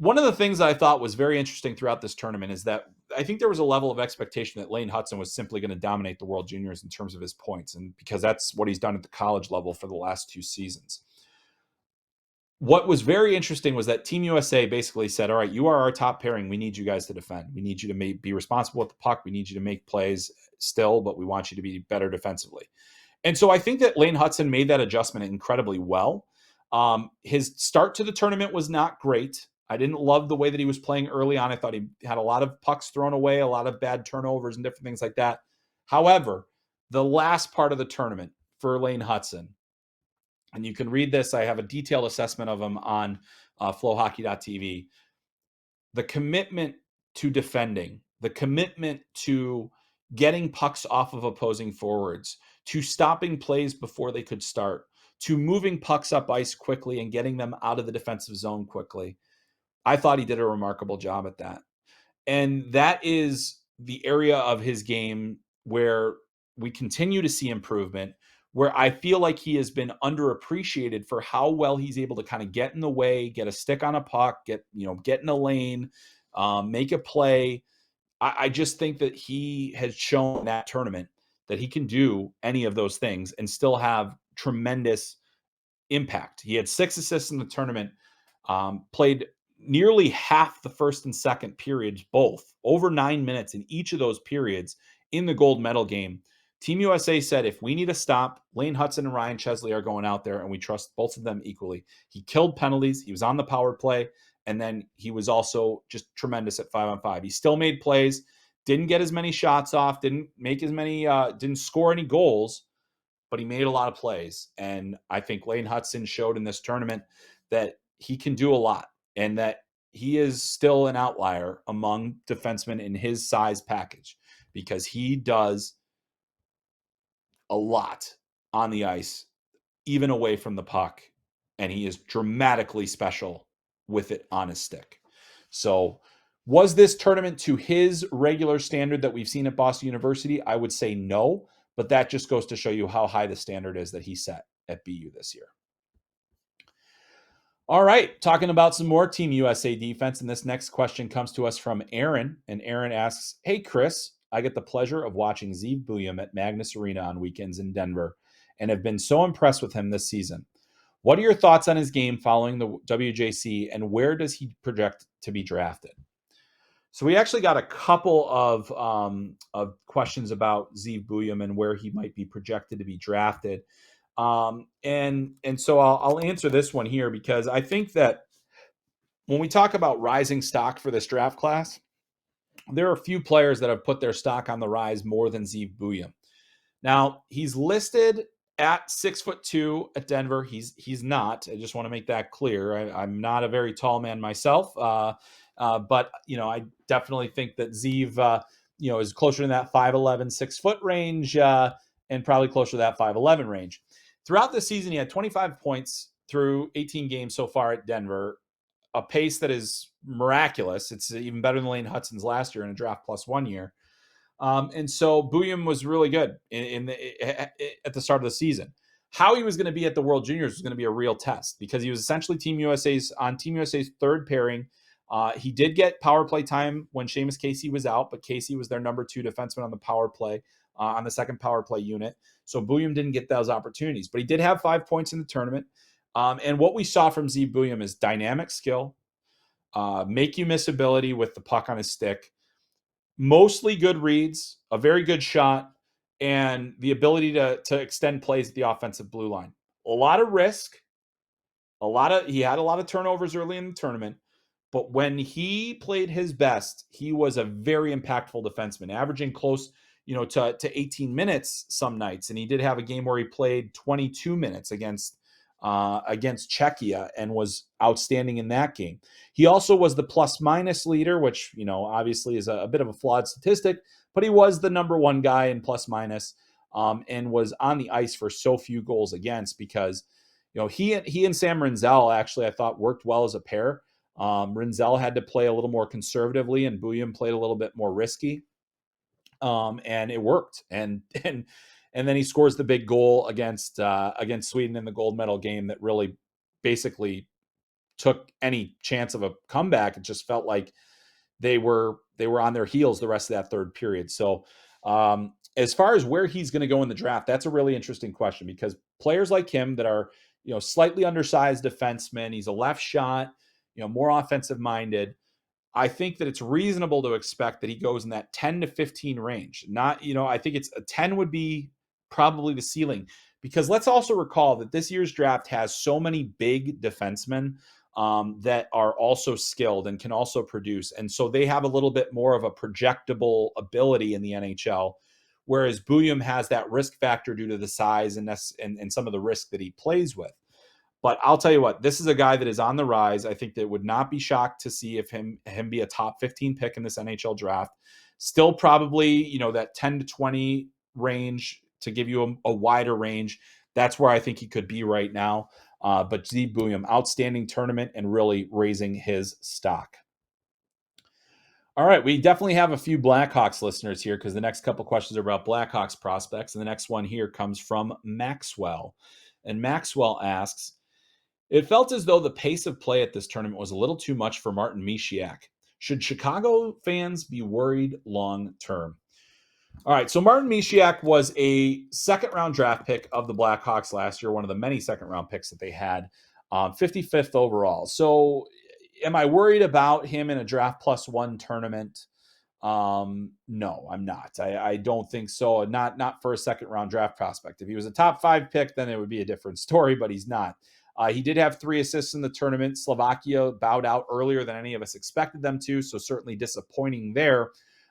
one of the things that I thought was very interesting throughout this tournament is that I think there was a level of expectation that Lane Hutson was simply going to dominate the World Juniors in terms of his points, and because that's what he's done at the college level for the last 2 seasons. What was very interesting was that Team USA basically said, all right, you are our top pairing. We need you guys to defend. We need you to be responsible with the puck. We need you to make plays still, but we want you to be better defensively. And so I think that Lane Hutson made that adjustment incredibly well. His start to the tournament was not great. I didn't love the way that he was playing early on. I thought he had a lot of pucks thrown away, a lot of bad turnovers and different things like that. However, the last part of the tournament for Lane Hutson, and you can read this, I have a detailed assessment of him on FloHockey.tv. The commitment to defending, the commitment to getting pucks off of opposing forwards, to stopping plays before they could start, to moving pucks up ice quickly and getting them out of the defensive zone quickly. I thought he did a remarkable job at that. And that is the area of his game where we continue to see improvement, where I feel like he has been underappreciated for how well he's able to kind of get in the way, get a stick on a puck, get in a lane, make a play. I just think that he has shown in that tournament that he can do any of those things and still have tremendous impact. He had 6 assists in the tournament, played nearly half the first and second periods, both over 9 minutes in each of those periods in the gold medal game. Team USA said, if we need a stop, Lane Hutson and Ryan Chesley are going out there, and we trust both of them equally. He killed penalties. He was on the power play, and then he was also just tremendous at 5-on-5. He still made plays, didn't get as many shots off, didn't score any goals, but he made a lot of plays. And I think Lane Hutson showed in this tournament that he can do a lot, and that he is still an outlier among defensemen in his size package, because he does a lot on the ice, even away from the puck. And he is dramatically special with it on his stick. So was this tournament to his regular standard that we've seen at Boston University? I would say no, but that just goes to show you how high the standard is that he set at BU this year. All right, talking about some more Team USA defense, and this next question comes to us from Aaron, and Aaron asks, hey, Chris, I get the pleasure of watching Zeev Buium at Magnus Arena on weekends in Denver, and have been so impressed with him this season. What are your thoughts on his game following the WJC, and where does he project to be drafted? So we actually got a couple of questions about Zeev Buium and where he might be projected to be drafted. And so I'll answer this one here, because I think that when we talk about rising stock for this draft class, there are a few players that have put their stock on the rise more than Zeev Buium. Now, he's listed at 6'2" at Denver. He's not. I just want to make that clear. I'm not a very tall man myself, but I definitely think that Zeev, is closer to that 5'11", 6-foot range, and probably closer to that 5'11" range. Throughout the season, he had 25 points through 18 games so far at Denver, a pace that is miraculous. It's even better than Lane Hutson's last year in a draft plus 1 year. And so Bouillon was really good at the start of the season. How he was going to be at the World Juniors was going to be a real test because he was essentially Team USA's third pairing. He did get power play time when Seamus Casey was out, but Casey was their number 2 defenseman on the power play, on the second power play unit. So Bouillon didn't get those opportunities, but he did have 5 points in the tournament. And what we saw from Z Bouillon is dynamic skill, make you miss ability with the puck on his stick, mostly good reads, a very good shot, and the ability to extend plays at the offensive blue line. A lot of risk, he had a lot of turnovers early in the tournament, but when he played his best, he was a very impactful defenseman, averaging close, to 18 minutes some nights. And he did have a game where he played 22 minutes against Czechia and was outstanding in that game. He also was the plus minus leader, which, obviously is a bit of a flawed statistic, but he was the number 1 guy in plus minus, and was on the ice for so few goals against because, he and Sam Rinzel actually, I thought, worked well as a pair. Rinzel had to play a little more conservatively and Bouillon played a little bit more risky. And it worked. And then he scores the big goal against Sweden in the gold medal game that really basically took any chance of a comeback. It just felt like they were on their heels the rest of that third period. So as far as where he's going to go in the draft, that's a really interesting question because players like him that are, slightly undersized defensemen, he's a left shot, more offensive minded. I think that it's reasonable to expect that he goes in that 10 to 15 range. Not, I think it's a 10 would be probably the ceiling because let's also recall that this year's draft has so many big defensemen that are also skilled and can also produce. And so they have a little bit more of a projectable ability in the NHL, whereas Bouillon has that risk factor due to the size and some of the risk that he plays with. But I'll tell you what, this is a guy that is on the rise. I think that would not be shocked to see if him be a top 15 pick in this NHL draft. Still probably, that 10 to 20 range to give you a wider range. That's where I think he could be right now. But Z Bouillon, outstanding tournament and really raising his stock. All right, we definitely have a few Blackhawks listeners here because the next couple questions are about Blackhawks prospects. And the next one here comes from Maxwell. And Maxwell asks, it felt as though the pace of play at this tournament was a little too much for Martin Misiak. Should Chicago fans be worried long term? All right, so Martin Misiak was a second-round draft pick of the Blackhawks last year, one of the many second-round picks that they had, 55th overall. So am I worried about him in a draft plus 1 tournament? No, I'm not. I don't think so. Not for a second-round draft prospect. If he was a top 5 pick, then it would be a different story, but he's not. He did have 3 assists in the tournament. Slovakia bowed out earlier than any of us expected them to, so certainly disappointing there.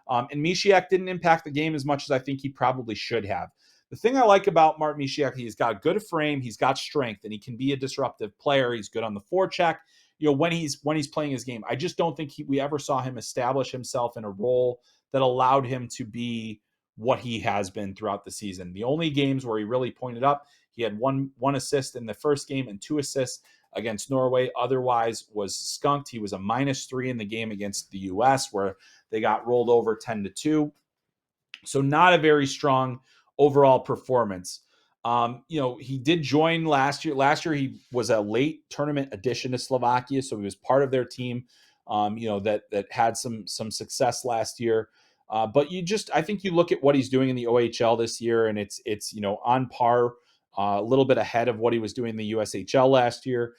And Misiak didn't impact the game as much as I think he probably should have. The thing I like about Martin Misiak, he's got a good frame, he's got strength, and he can be a disruptive player. He's good on the forecheck. When he's playing his game, I just don't think we ever saw him establish himself in a role that allowed him to be what he has been throughout the season. The only games where he really pointed up, he had one assist in the first game and 2 assists against Norway. Otherwise was skunked. He was a -3 in the game against the U.S. where they got rolled over 10-2. So not a very strong overall performance. He did join last year. Last year, he was a late tournament addition to Slovakia, so he was part of their team, that had some success last year. But I think you look at what he's doing in the OHL this year, and it's on par, a little bit ahead of what he was doing in the USHL last year.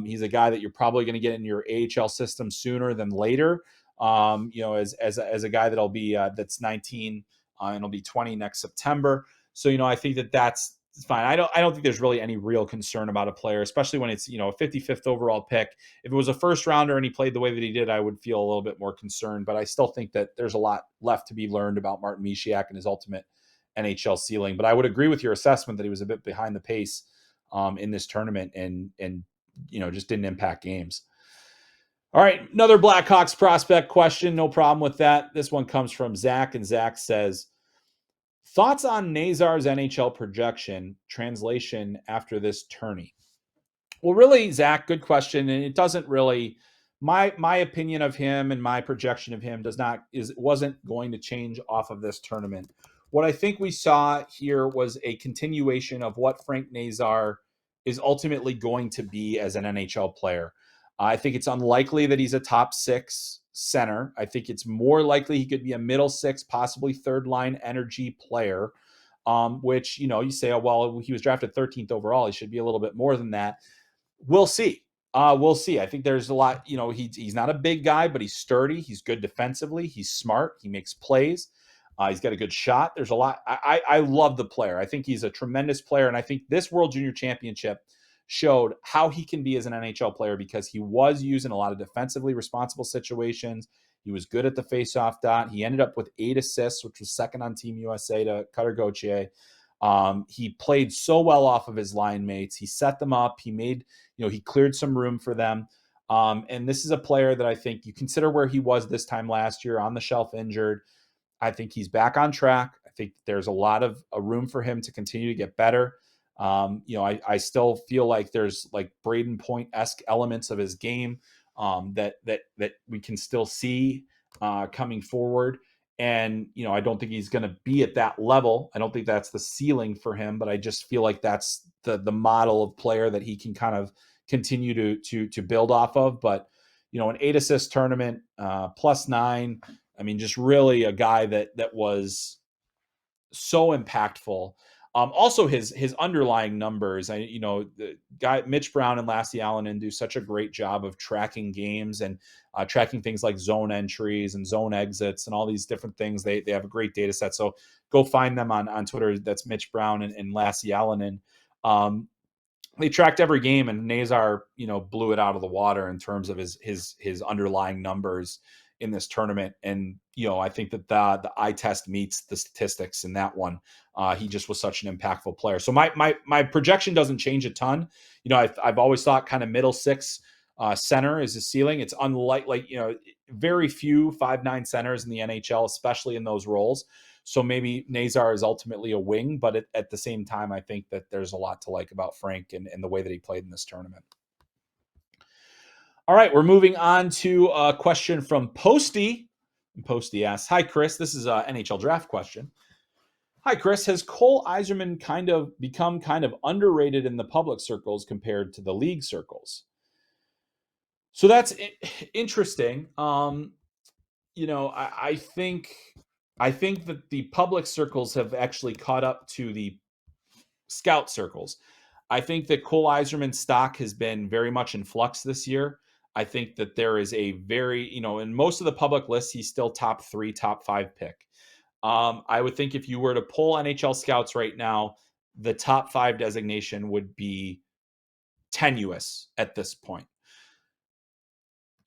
He's a guy that you're probably going to get in your AHL system sooner than later. As a guy that'll be that's 19 and he'll be 20 next September. So I think that's fine. I don't think there's really any real concern about a player, especially when it's a 55th overall pick. If it was a first rounder and he played the way that he did, I would feel a little bit more concerned. But I still think that there's a lot left to be learned about Martin Misiak and his ultimate NHL ceiling. But I would agree with your assessment that he was a bit behind the pace in this tournament and just didn't impact games. All right, another Blackhawks prospect question. No problem with that. This one comes from Zach, and Zach says, thoughts on Nazar's NHL projection translation after this tourney? Well, really, Zach, good question, and it doesn't really. My opinion of him and my projection of him wasn't going to change off of this tournament. What I think we saw here was a continuation of what Frank Nazar is ultimately going to be as an NHL player. I think it's unlikely that he's a top six center. I think it's more likely he could be a middle six, possibly third line energy player. Which you say, oh well, he was drafted 13th overall. He should be a little bit more than that. We'll see. We'll see. I think there's a lot. He's not a big guy, but he's sturdy. He's good defensively. He's smart. He makes plays. He's got a good shot. There's a lot. I love the player. I think he's a tremendous player, and I think this World Junior Championship showed how he can be as an NHL player because he was used in a lot of defensively responsible situations. He was good at the faceoff dot. He ended up with 8 assists, which was second on Team USA to Cutter Gauthier. He played so well off of his line mates. He set them up. He made, he cleared some room for them. And this is a player that I think you consider where he was this time last year on the shelf injured. I think he's back on track. I think there's a lot of room for him to continue to get better. I still feel like there's like Braden Point-esque elements of his game that we can still see coming forward. And, I don't think he's going to be at that level. I don't think that's the ceiling for him, but I just feel like that's the model of player that he can kind of continue to build off of. But, an 8 assist tournament, +9, I mean, just really a guy that was so impactful. Also his underlying numbers, the guy Mitch Brown and Lassie Allen do such a great job of tracking games and tracking things like zone entries and zone exits and all these different things. They have a great data set. So go find them on Twitter. That's Mitch Brown and Lassie Allen. They tracked every game, and Nazar, blew it out of the water in terms of his underlying numbers in this tournament. And, I think that the eye test meets the statistics in that one. He just was such an impactful player. So my projection doesn't change a ton. I've always thought kind of middle six center is the ceiling. It's unlikely, very few 5'9" centers in the NHL, especially in those roles. So maybe Nazar is ultimately a wing, but at the same time, I think that there's a lot to like about Frank and the way that he played in this tournament. All right, we're moving on to a question from Posty. Posty asks, hi, Chris. This is an NHL draft question. Hi, Chris. Has Cole Yzerman become kind of underrated in the public circles compared to the league circles? So that's interesting. I think that the public circles have actually caught up to the scout circles. I think that Cole Yzerman's stock has been very much in flux this year. I think that there is a very, in most of the public lists, he's still top 3, top 5 pick. I would think if you were to pull NHL scouts right now, the top 5 designation would be tenuous at this point.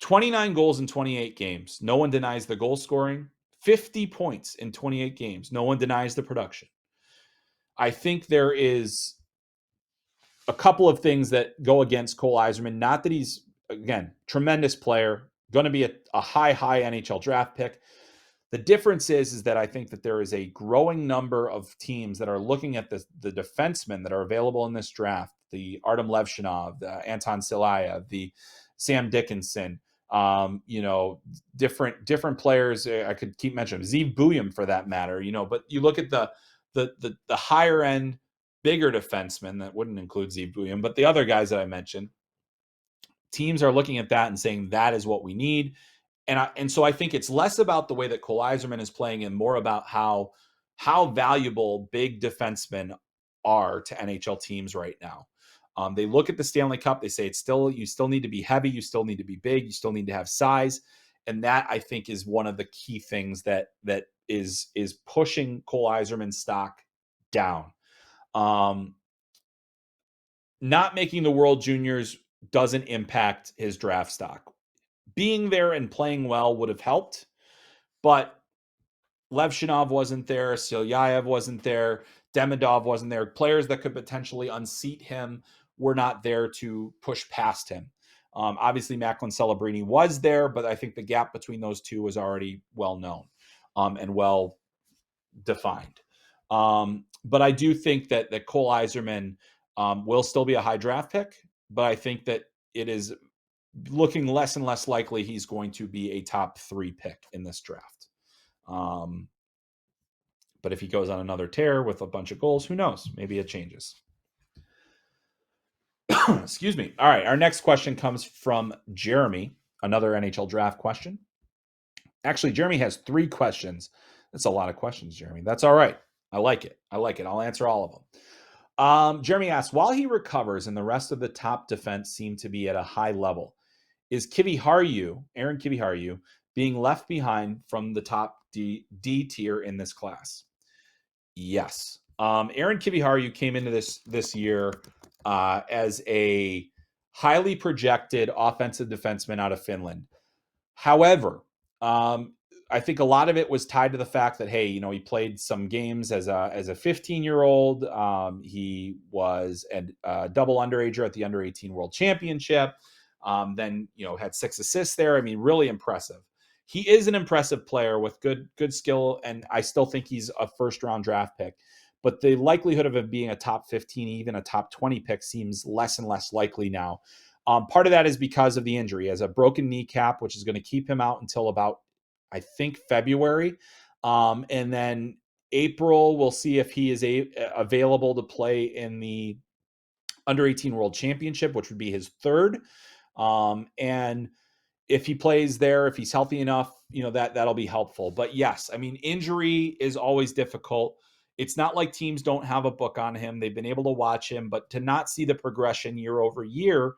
29 goals in 28 games. No one denies the goal scoring. 50 points in 28 games. No one denies the production. I think there is a couple of things that go against Cole Yzerman. Not that he's, again, tremendous player, going to be a high NHL draft pick. The difference is that I think that there is a growing number of teams that are looking at the defensemen that are available in this draft, the Artem Levshinov, the Anton Silaya, the Sam Dickinson, different players. I could keep mentioning Zeev Buium for that matter, but you look at the higher end, bigger defensemen that wouldn't include Zeev Buium, but the other guys that I mentioned, teams are looking at that and saying that is what we need. And so I think it's less about the way that Cole Yzerman is playing and more about how valuable big defensemen are to NHL teams right now. They look at the Stanley Cup, they say you still need to be heavy, you still need to be big, you still need to have size. And that I think is one of the key things that is pushing Cole Yzerman's stock down. Not making the World Juniors doesn't impact his draft stock. Being there and playing well would have helped, but Levshinov wasn't there. Silyaev wasn't there. Demidov wasn't there. Players that could potentially unseat him were not there to push past him. Obviously, Macklin Celebrini was there, but I think the gap between those two was already well known and well defined. But I do think that Cole Iserman will still be a high draft pick, but I think that it is looking less and less likely he's going to be a top 3 pick in this draft. But if he goes on another tear with a bunch of goals, who knows? Maybe it changes. Excuse me. All right. Our next question comes from Jeremy, another NHL draft question. Actually, Jeremy has 3 questions. That's a lot of questions, Jeremy. That's all right. I like it. I'll answer all of them. Jeremy asks, while he recovers and the rest of the top defense seem to be at a high level, is Aaron Kiviharju, being left behind from the top D tier in this class? Yes. Aaron Kiviharju came into this year as a highly projected offensive defenseman out of Finland. However, I think a lot of it was tied to the fact that, hey, he played some games as a 15-year-old. He was a double underager at the under-18 World Championship. Then had 6 assists there. I mean, really impressive. He is an impressive player with good skill, and I still think he's a first-round draft pick. But the likelihood of him being a top 15, even a top 20 pick seems less and less likely now. Part of that is because of the injury. He has a broken kneecap, which is going to keep him out until about, I think, February. And then April, we'll see if he is available to play in the under-18 World Championship, which would be his 3rd. And if he plays there, if he's healthy enough, that'll be helpful. But yes, I mean, injury is always difficult. It's not like teams don't have a book on him. They've been able to watch him, but to not see the progression year over year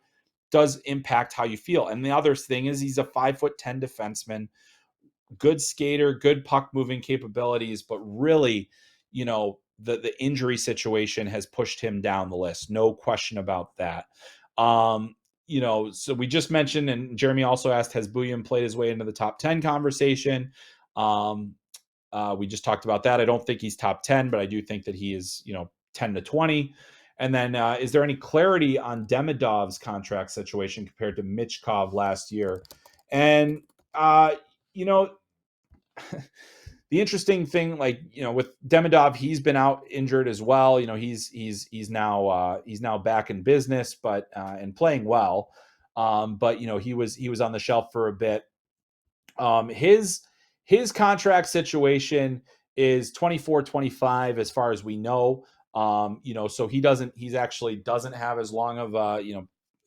does impact how you feel. And the other thing is he's a 5'10" defenseman, good skater, good puck moving capabilities, but really, the injury situation has pushed him down the list. No question about that. So we just mentioned, and Jeremy also asked, has Bouillon played his way into the top 10 conversation? We just talked about that. I don't think he's top 10, but I do think that he is, 10 to 20. And then is there any clarity on Demidov's contract situation compared to Michkov last year? And, the interesting thing, with Demidov, he's been out injured as well. He's now back in business, but and playing well. But he was on the shelf for a bit. His contract situation is 24-25 as far as we know. So he's actually doesn't have as long of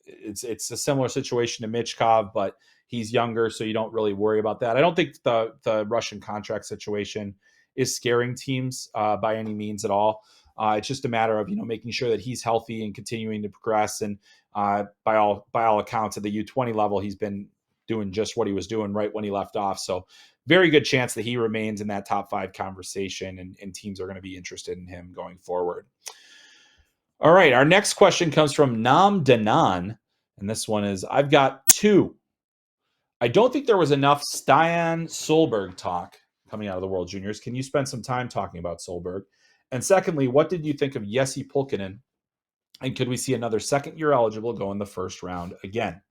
it's a similar situation to Michkov, but he's younger, so you don't really worry about that. I don't think the Russian contract situation is scaring teams by any means at all. It's just a matter of making sure that he's healthy and continuing to progress. And by all accounts, at the U20 level, he's been doing just what he was doing right when he left off. So very good chance that he remains in that top 5 conversation, and teams are going to be interested in him going forward. All right, our next question comes from Nam Danan, and this one is, I've got 2. I don't think there was enough Stian Solberg talk coming out of the World Juniors. Can you spend some time talking about Solberg? And secondly, what did you think of Jesse Pulkkinen? And could we see another second-year eligible go in the first round again?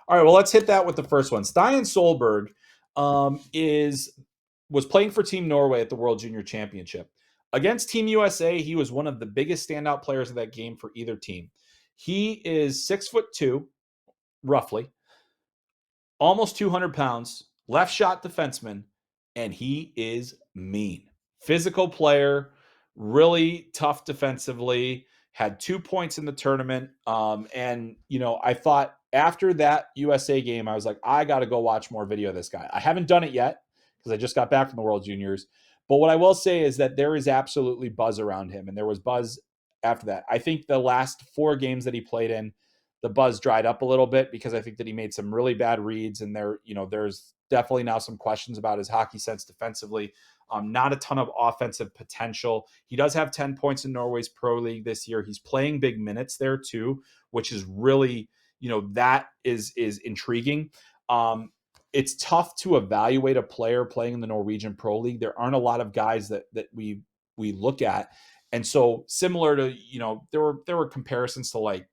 All right, well, let's hit that with the first one. Stian Solberg was playing for Team Norway at the World Junior Championship. Against Team USA, he was one of the biggest standout players of that game for either team. He is 6'2", roughly, almost 200 pounds, left shot defenseman, and he is mean. Physical player, really tough defensively, had 2 points in the tournament. And I thought after that USA game, I was like, I got to go watch more video of this guy. I haven't done it yet because I just got back from the World Juniors. But what I will say is that there is absolutely buzz around him, and there was buzz after that. I think the last 4 games that he played in, the buzz dried up a little bit because I think that he made some really bad reads, and there's definitely now some questions about his hockey sense defensively. Not a ton of offensive potential. He does have 10 points in Norway's Pro League this year. He's playing big minutes there too, which is really, that is intriguing. it's tough to evaluate a player playing in the Norwegian Pro League. There aren't a lot of guys that we look at. And so similar to, there were comparisons to like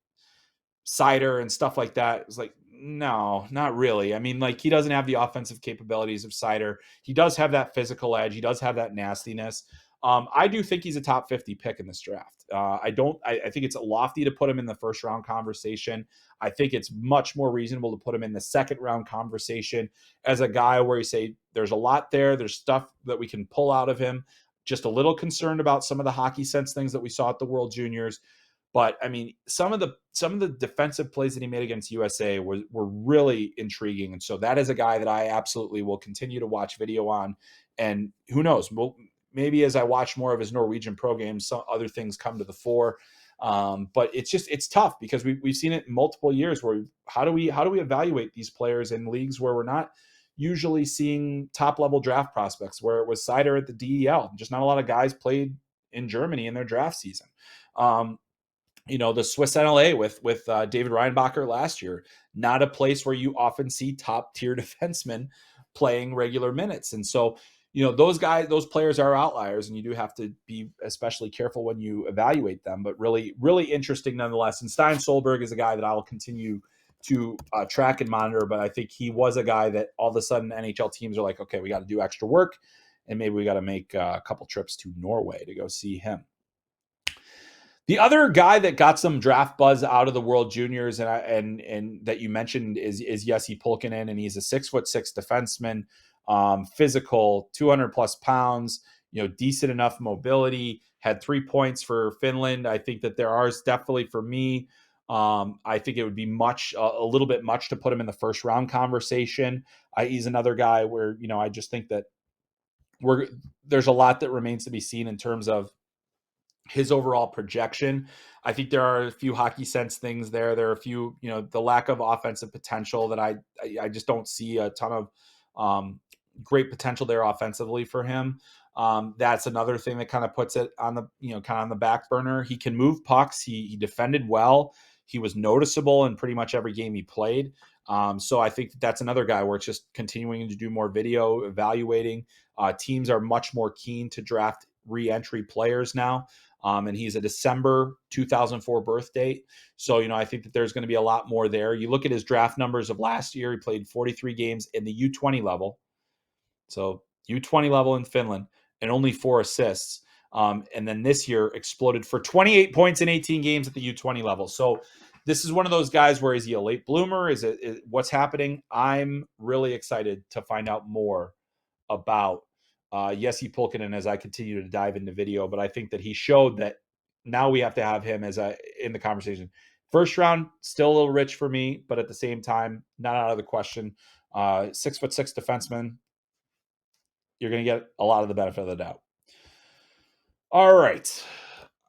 Cider and stuff like that. It's like, no, not really. I mean, like, he doesn't have the offensive capabilities of Cider. He does have that physical edge. He does have that nastiness. I do think he's a top 50 pick in this draft. I think it's lofty to put him in the first round conversation. I think it's much more reasonable to put him in the second round conversation as a guy where you say there's a lot there. There's stuff that we can pull out of him. Just a little concerned about some of the hockey sense things that we saw at the World Juniors. But I mean, some of the defensive plays that he made against USA were really intriguing, and so that is a guy that I absolutely will continue to watch video on. And who knows, maybe as I watch more of his Norwegian pro games, some other things come to the fore. But it's tough because we've seen it in multiple years where how do we evaluate these players in leagues where we're not usually seeing top level draft prospects, where it was Cider at the DEL, just not a lot of guys played in Germany in their draft season. The Swiss NLA with David Reinbacher last year, not a place where you often see top tier defensemen playing regular minutes. And so, those players are outliers, and you do have to be especially careful when you evaluate them, but really, really interesting nonetheless. And Stein Solberg is a guy that I will continue to track and monitor, but I think he was a guy that all of a sudden NHL teams are like, okay, we got to do extra work, and maybe we got to make a couple trips to Norway to go see him. The other guy that got some draft buzz out of the World Juniors and that you mentioned is Jesse Pulkkinen, and he's a 6'6" defenseman, physical, 200 plus pounds, decent enough mobility, had 3 points for Finland. I think that there are definitely for me. I think it would be a little bit much to put him in the first round conversation. He's another guy where, I just think that there's a lot that remains to be seen in terms of his overall projection. I think there are a few hockey sense things there. There are a few, the lack of offensive potential that I just don't see a ton of great potential there offensively for him. That's another thing that kind of puts it on the, kind of on the back burner. He can move pucks. He defended well. He was noticeable in pretty much every game he played. So I think that's another guy where it's just continuing to do more video evaluating. Teams are much more keen to draft re-entry players now. And he's a December 2004 birth date. So, I think that there's going to be a lot more there. You look at his draft numbers of last year, he played 43 games in the U20 level. So U20 level in Finland, and only 4 assists. And then this year exploded for 28 points in 18 games at the U20 level. So this is one of those guys where, is he a late bloomer? Is what's happening? I'm really excited to find out more about Jesse Pulkkinen as I continue to dive into video, but I think that he showed that now we have to have him in the conversation. First round, still a little rich for me, but at the same time, not out of the question. 6'6" defenseman, you're going to get a lot of the benefit of the doubt. All right.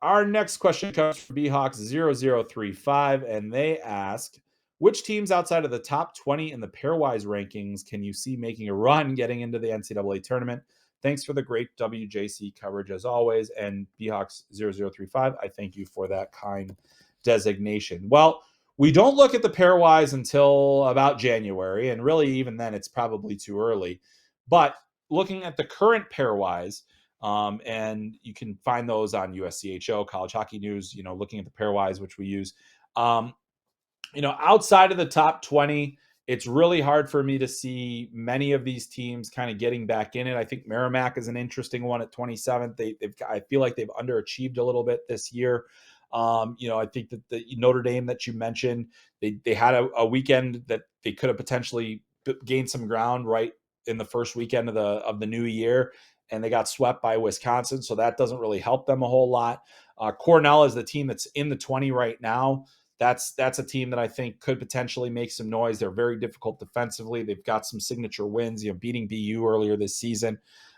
Our next question comes from BHawks0035, and they ask, which teams outside of the top 20 in the pairwise rankings can you see making a run getting into the NCAA tournament? Thanks for the great WJC coverage as always. And BHawks0035, I thank you for that kind designation. Well, we don't look at the pairwise until about January, and really even then it's probably too early. But looking at the current pairwise, and you can find those on USCHO, College Hockey News, looking at the pairwise, which we use. Outside of the top 20, it's really hard for me to see many of these teams kind of getting back in it. I think Merrimack is an interesting one at 27th. I feel like they've underachieved a little bit this year. I think that the Notre Dame that you mentioned, they had a weekend that they could have potentially gained some ground right in the first weekend of the new year, and they got swept by Wisconsin. So that doesn't really help them a whole lot. Cornell is the team that's in the 20 right now. That's a team that I think could potentially make some noise. They're very difficult defensively. They've got some signature wins, beating BU earlier this season.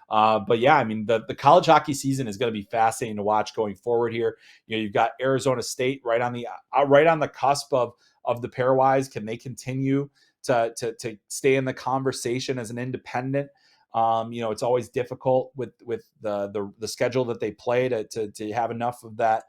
But yeah, I mean, the college hockey season is going to be fascinating to watch going forward here. You've got Arizona State right on the cusp of the pairwise. Can they continue to stay in the conversation as an independent? It's always difficult with the schedule that they play to have enough of that,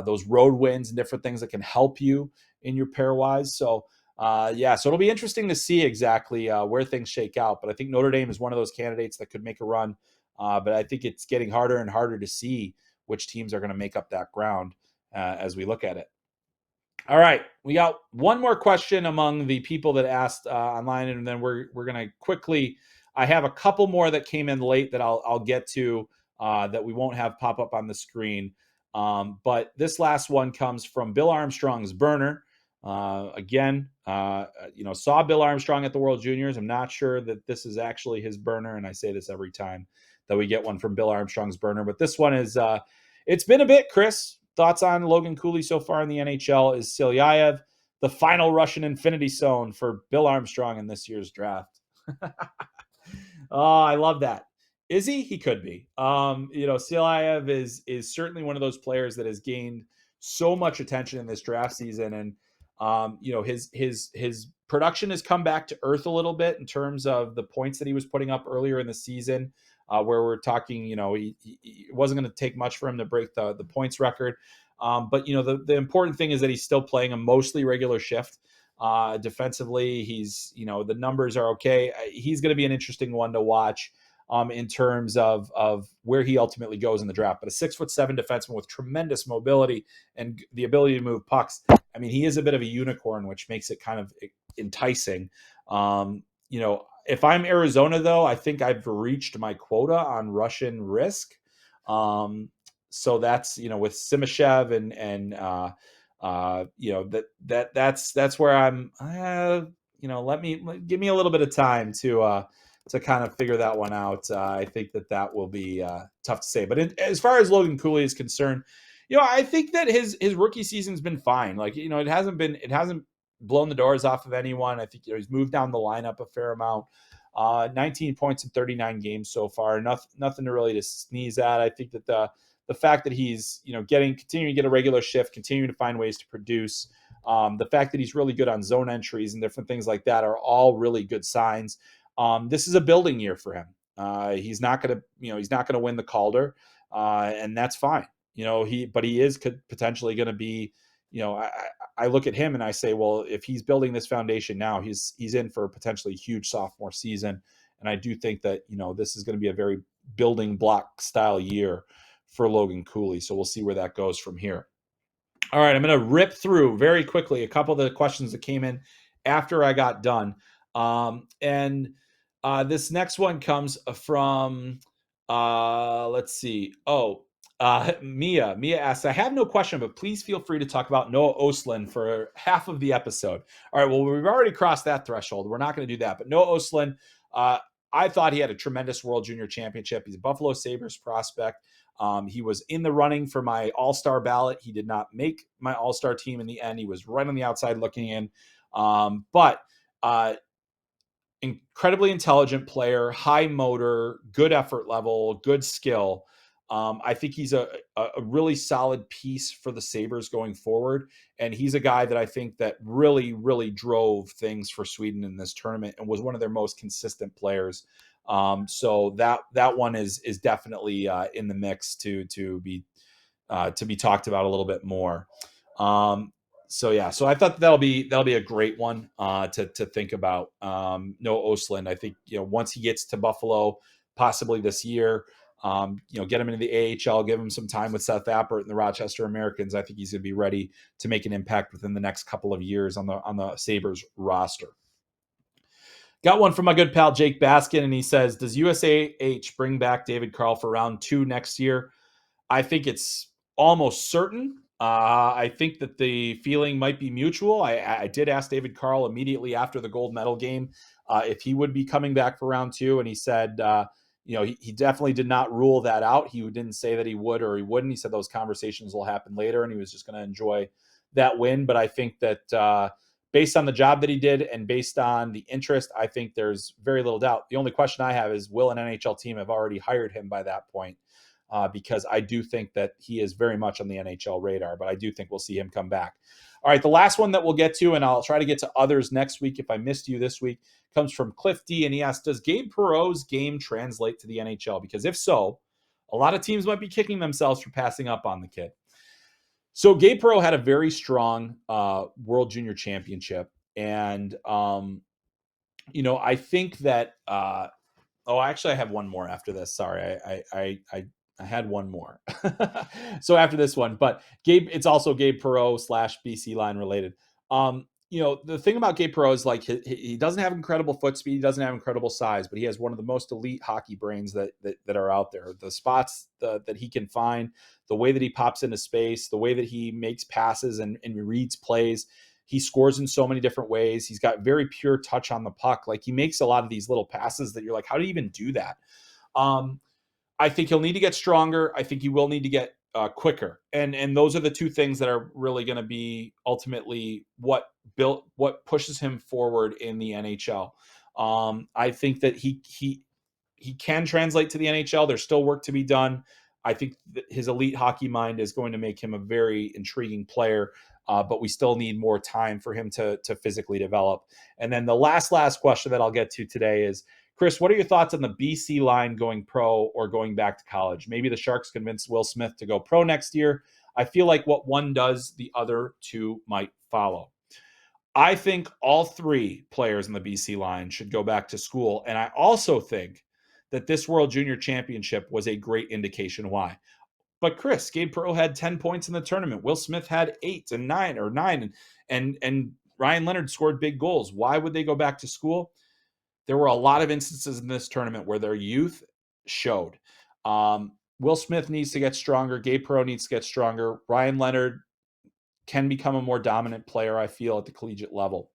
those road wins and different things that can help you in your pairwise. So Yeah, so it'll be interesting to see exactly where things shake out. But I think Notre Dame is one of those candidates that could make a run. But I think it's getting harder and harder to see which teams are going to make up that ground as we look at it. All right, we got one more question among the people that asked online, and then we're gonna quickly. I have a couple more that came in late that I'll get to that we won't have pop up on the screen. But this last one comes from Bill Armstrong's burner. Again, saw Bill Armstrong at the World Juniors. I'm not sure that this is actually his burner, and I say this every time that we get one from Bill Armstrong's burner. But this one is. It's been a bit, Chris. Thoughts on Logan Cooley so far in the NHL? Is Silyaev the final Russian infinity zone for Bill Armstrong in this year's draft? Oh, I love that. Is he? He could be. Silyaev is certainly one of those players that has gained so much attention in this draft season, and his production has come back to earth a little bit in terms of the points that he was putting up earlier in the season. Where we're talking, he wasn't going to take much for him to break the points record. But the important thing is that he's still playing a mostly regular shift. Defensively, the numbers are okay. He's going to be an interesting one to watch in terms of where he ultimately goes in the draft. But a 6'7" defenseman with tremendous mobility and the ability to move pucks. I mean, he is a bit of a unicorn, which makes it kind of enticing. If I'm Arizona, though, I think I've reached my quota on Russian risk. So that's with Simashev that's where I'm. Give me a little bit of time to kind of figure that one out. I think that will be tough to say. But as far as Logan Cooley is concerned, I think that his rookie season's been fine. It hasn't blown the doors off of anyone. I think he's moved down the lineup a fair amount. 19 points in 39 games so far. Nothing to really to sneeze at. I think that the fact that he's continuing to get a regular shift, continuing to find ways to produce, the fact that he's really good on zone entries and different things like that are all really good signs. This is a building year for him. He's not gonna win the Calder, and that's fine. He is potentially going to be. I look at him and I say, well, if he's building this foundation now, he's in for a potentially huge sophomore season, and I do think that this is going to be a very building block style year for Logan Cooley. So we'll see where that goes from here. All right, I'm going to rip through very quickly a couple of the questions that came in after I got done, and this next one comes from. Let's see. Mia asks, I have no question, but please feel free to talk about Noah Ostlund for half of the episode. All right, well, we've already crossed that threshold. We're not going to do that. But Noah Ostlund, I thought he had a tremendous World Junior Championship. He's a Buffalo Sabres prospect. He was in the running for my all-star ballot. He did not make my all-star team in the end. He was right on the outside looking in. But incredibly intelligent player, high motor, good effort level, good skill. I think he's a really solid piece for the Sabres going forward. And he's a guy that I think that really, really drove things for Sweden in this tournament and was one of their most consistent players. So that one is definitely in the mix to be talked about a little bit more. So I thought that'll be a great one to think about. Noah Ostlund, I think once he gets to Buffalo, possibly this year, get him into the AHL, give him some time with Seth Appert and the Rochester Americans. I think he's going to be ready to make an impact within the next couple of years on the Sabres roster. Got one from my good pal Jake Baskin, and he says, "Does USAH bring back David Carl for round 2 next year?" I think it's almost certain. I think that the feeling might be mutual. I did ask David Carl immediately after the gold medal game if he would be coming back for round 2, and he said, he definitely did not rule that out. He didn't say that he would or he wouldn't. He said those conversations will happen later, and he was just going to enjoy that win. But I think that based on the job that he did and based on the interest, I think there's very little doubt. The only question I have is, will an NHL team have already hired him by that point? Because I do think that he is very much on the NHL radar, but I do think we'll see him come back. All right, the last one that we'll get to, and I'll try to get to others next week if I missed you this week, comes from Cliff D, and he asks, does Gabe Perreault's game translate to the NHL? Because if so, a lot of teams might be kicking themselves for passing up on the kid. So Gabe Perreault had a very strong World Junior Championship. And, I think that, oh, actually, I have one more after this. Sorry, I had one more. So after this one, but Gabe, it's also Gabe Perreault / BC line related. The thing about Gabe Perreault is like he doesn't have incredible foot speed, he doesn't have incredible size, but he has one of the most elite hockey brains that are out there. The spots that he can find, the way that he pops into space, the way that he makes passes and reads plays. He scores in so many different ways. He's got very pure touch on the puck. Like he makes a lot of these little passes that you're like, how do you even do that? I think he'll need to get stronger. I think he will need to get quicker, and those are the two things that are really going to be ultimately what pushes him forward in the NHL. I think that he can translate to the NHL. There's still work to be done. I think that his elite hockey mind is going to make him a very intriguing player, but we still need more time for him to physically develop. And then the last question that I'll get to today is, Chris, what are your thoughts on the BC line going pro or going back to college? Maybe the Sharks convinced Will Smith to go pro next year. I feel like what one does, the other two might follow. I think all three players in the BC line should go back to school. And I also think that this World Junior Championship was a great indication why. But Chris, Gabe Perreault had 10 points in the tournament. Will Smith had 8 and 9 or 9 and Ryan Leonard scored big goals. Why would they go back to school? There were a lot of instances in this tournament where their youth showed. Will Smith needs to get stronger. Gabe Perreault needs to get stronger. Ryan Leonard can become a more dominant player, I feel, at the collegiate level.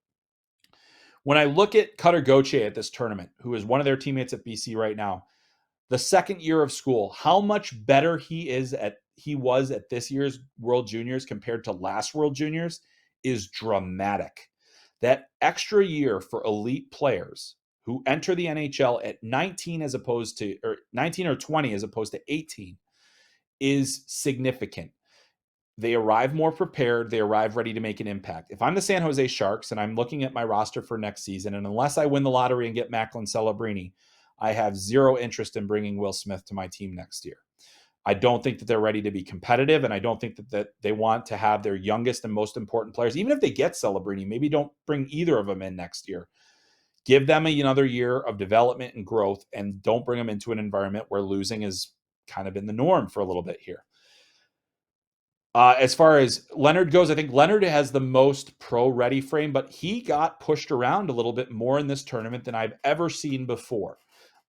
When I look at Cutter Gauthier at this tournament, who is one of their teammates at BC right now, the second year of school, how much better he was at this year's World Juniors compared to last World Juniors is dramatic. That extra year for elite players who enter the NHL at 19 as opposed to or 19 or 20 as opposed to 18 is significant. They arrive more prepared. They arrive ready to make an impact. If I'm the San Jose Sharks and I'm looking at my roster for next season, and unless I win the lottery and get Macklin Celebrini, I have zero interest in bringing Will Smith to my team next year. I don't think that they're ready to be competitive, and I don't think that they want to have their youngest and most important players. Even if they get Celebrini, maybe don't bring either of them in next year. Give them another year of development and growth, and don't bring them into an environment where losing is kind of in the norm for a little bit here. As far as Leonard goes, I think Leonard has the most pro-ready frame, but he got pushed around a little bit more in this tournament than I've ever seen before.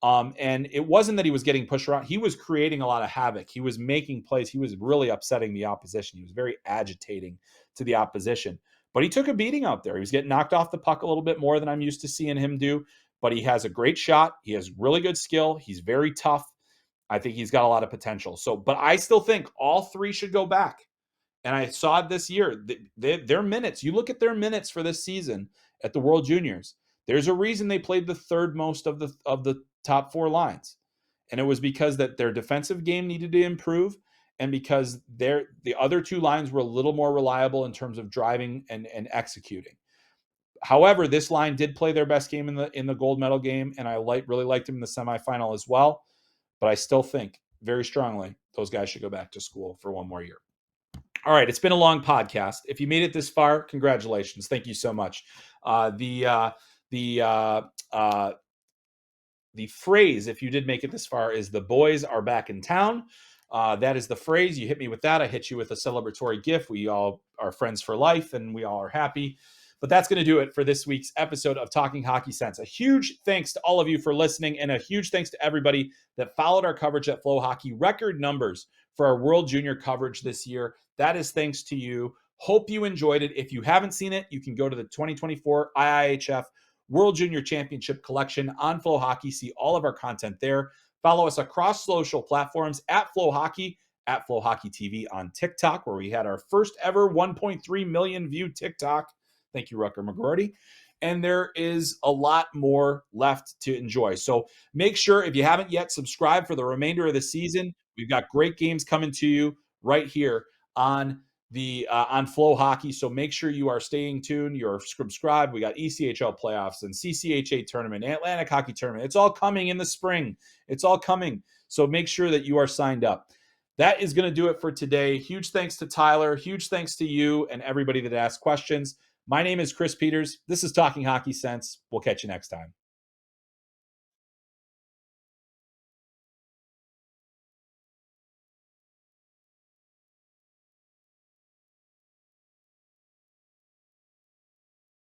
And it wasn't that he was getting pushed around. He was creating a lot of havoc. He was making plays. He was really upsetting the opposition. He was very agitating to the opposition. But he took a beating out there. He was getting knocked off the puck a little bit more than I'm used to seeing him do. But he has a great shot. He has really good skill. He's very tough. I think he's got a lot of potential. But I still think all three should go back. And I saw it this year. Their minutes, you look at their minutes for this season at the World Juniors, there's a reason they played the third most of the top four lines. And it was because that their defensive game needed to improve, and because the other two lines were a little more reliable in terms of driving and executing. However, this line did play their best game in the gold medal game, and I really liked them in the semifinal as well. But I still think very strongly those guys should go back to school for one more year. All right, it's been a long podcast. If you made it this far, congratulations. Thank you so much. The phrase, if you did make it this far, is "the boys are back in town." That is the phrase. You hit me with that. I hit you with a celebratory gift. We all are friends for life, and we all are happy. But that's going to do it for this week's episode of Talking Hockey Sense. A huge thanks to all of you for listening, and a huge thanks to everybody that followed our coverage at FloHockey. Record numbers for our World Junior coverage this year. That is thanks to you. Hope you enjoyed it. If you haven't seen it, you can go to the 2024 IIHF World Junior Championship collection on FloHockey. See all of our content there. Follow us across social platforms at FloHockey, at FloHockey TV on TikTok, where we had our first ever 1.3 million view TikTok. Thank you, Rucker McGroarty. And there is a lot more left to enjoy. So make sure, if you haven't yet, subscribe for the remainder of the season. We've got great games coming to you right here on FloHockey. So make sure you are staying tuned. You're subscribed. We got ECHL playoffs and CCHA tournament, Atlantic Hockey tournament. It's all coming in the spring. It's all coming. So make sure that you are signed up. That is going to do it for today. Huge thanks to Tyler. Huge thanks to you and everybody that asked questions. My name is Chris Peters. This is Talking Hockey Sense. We'll catch you next time.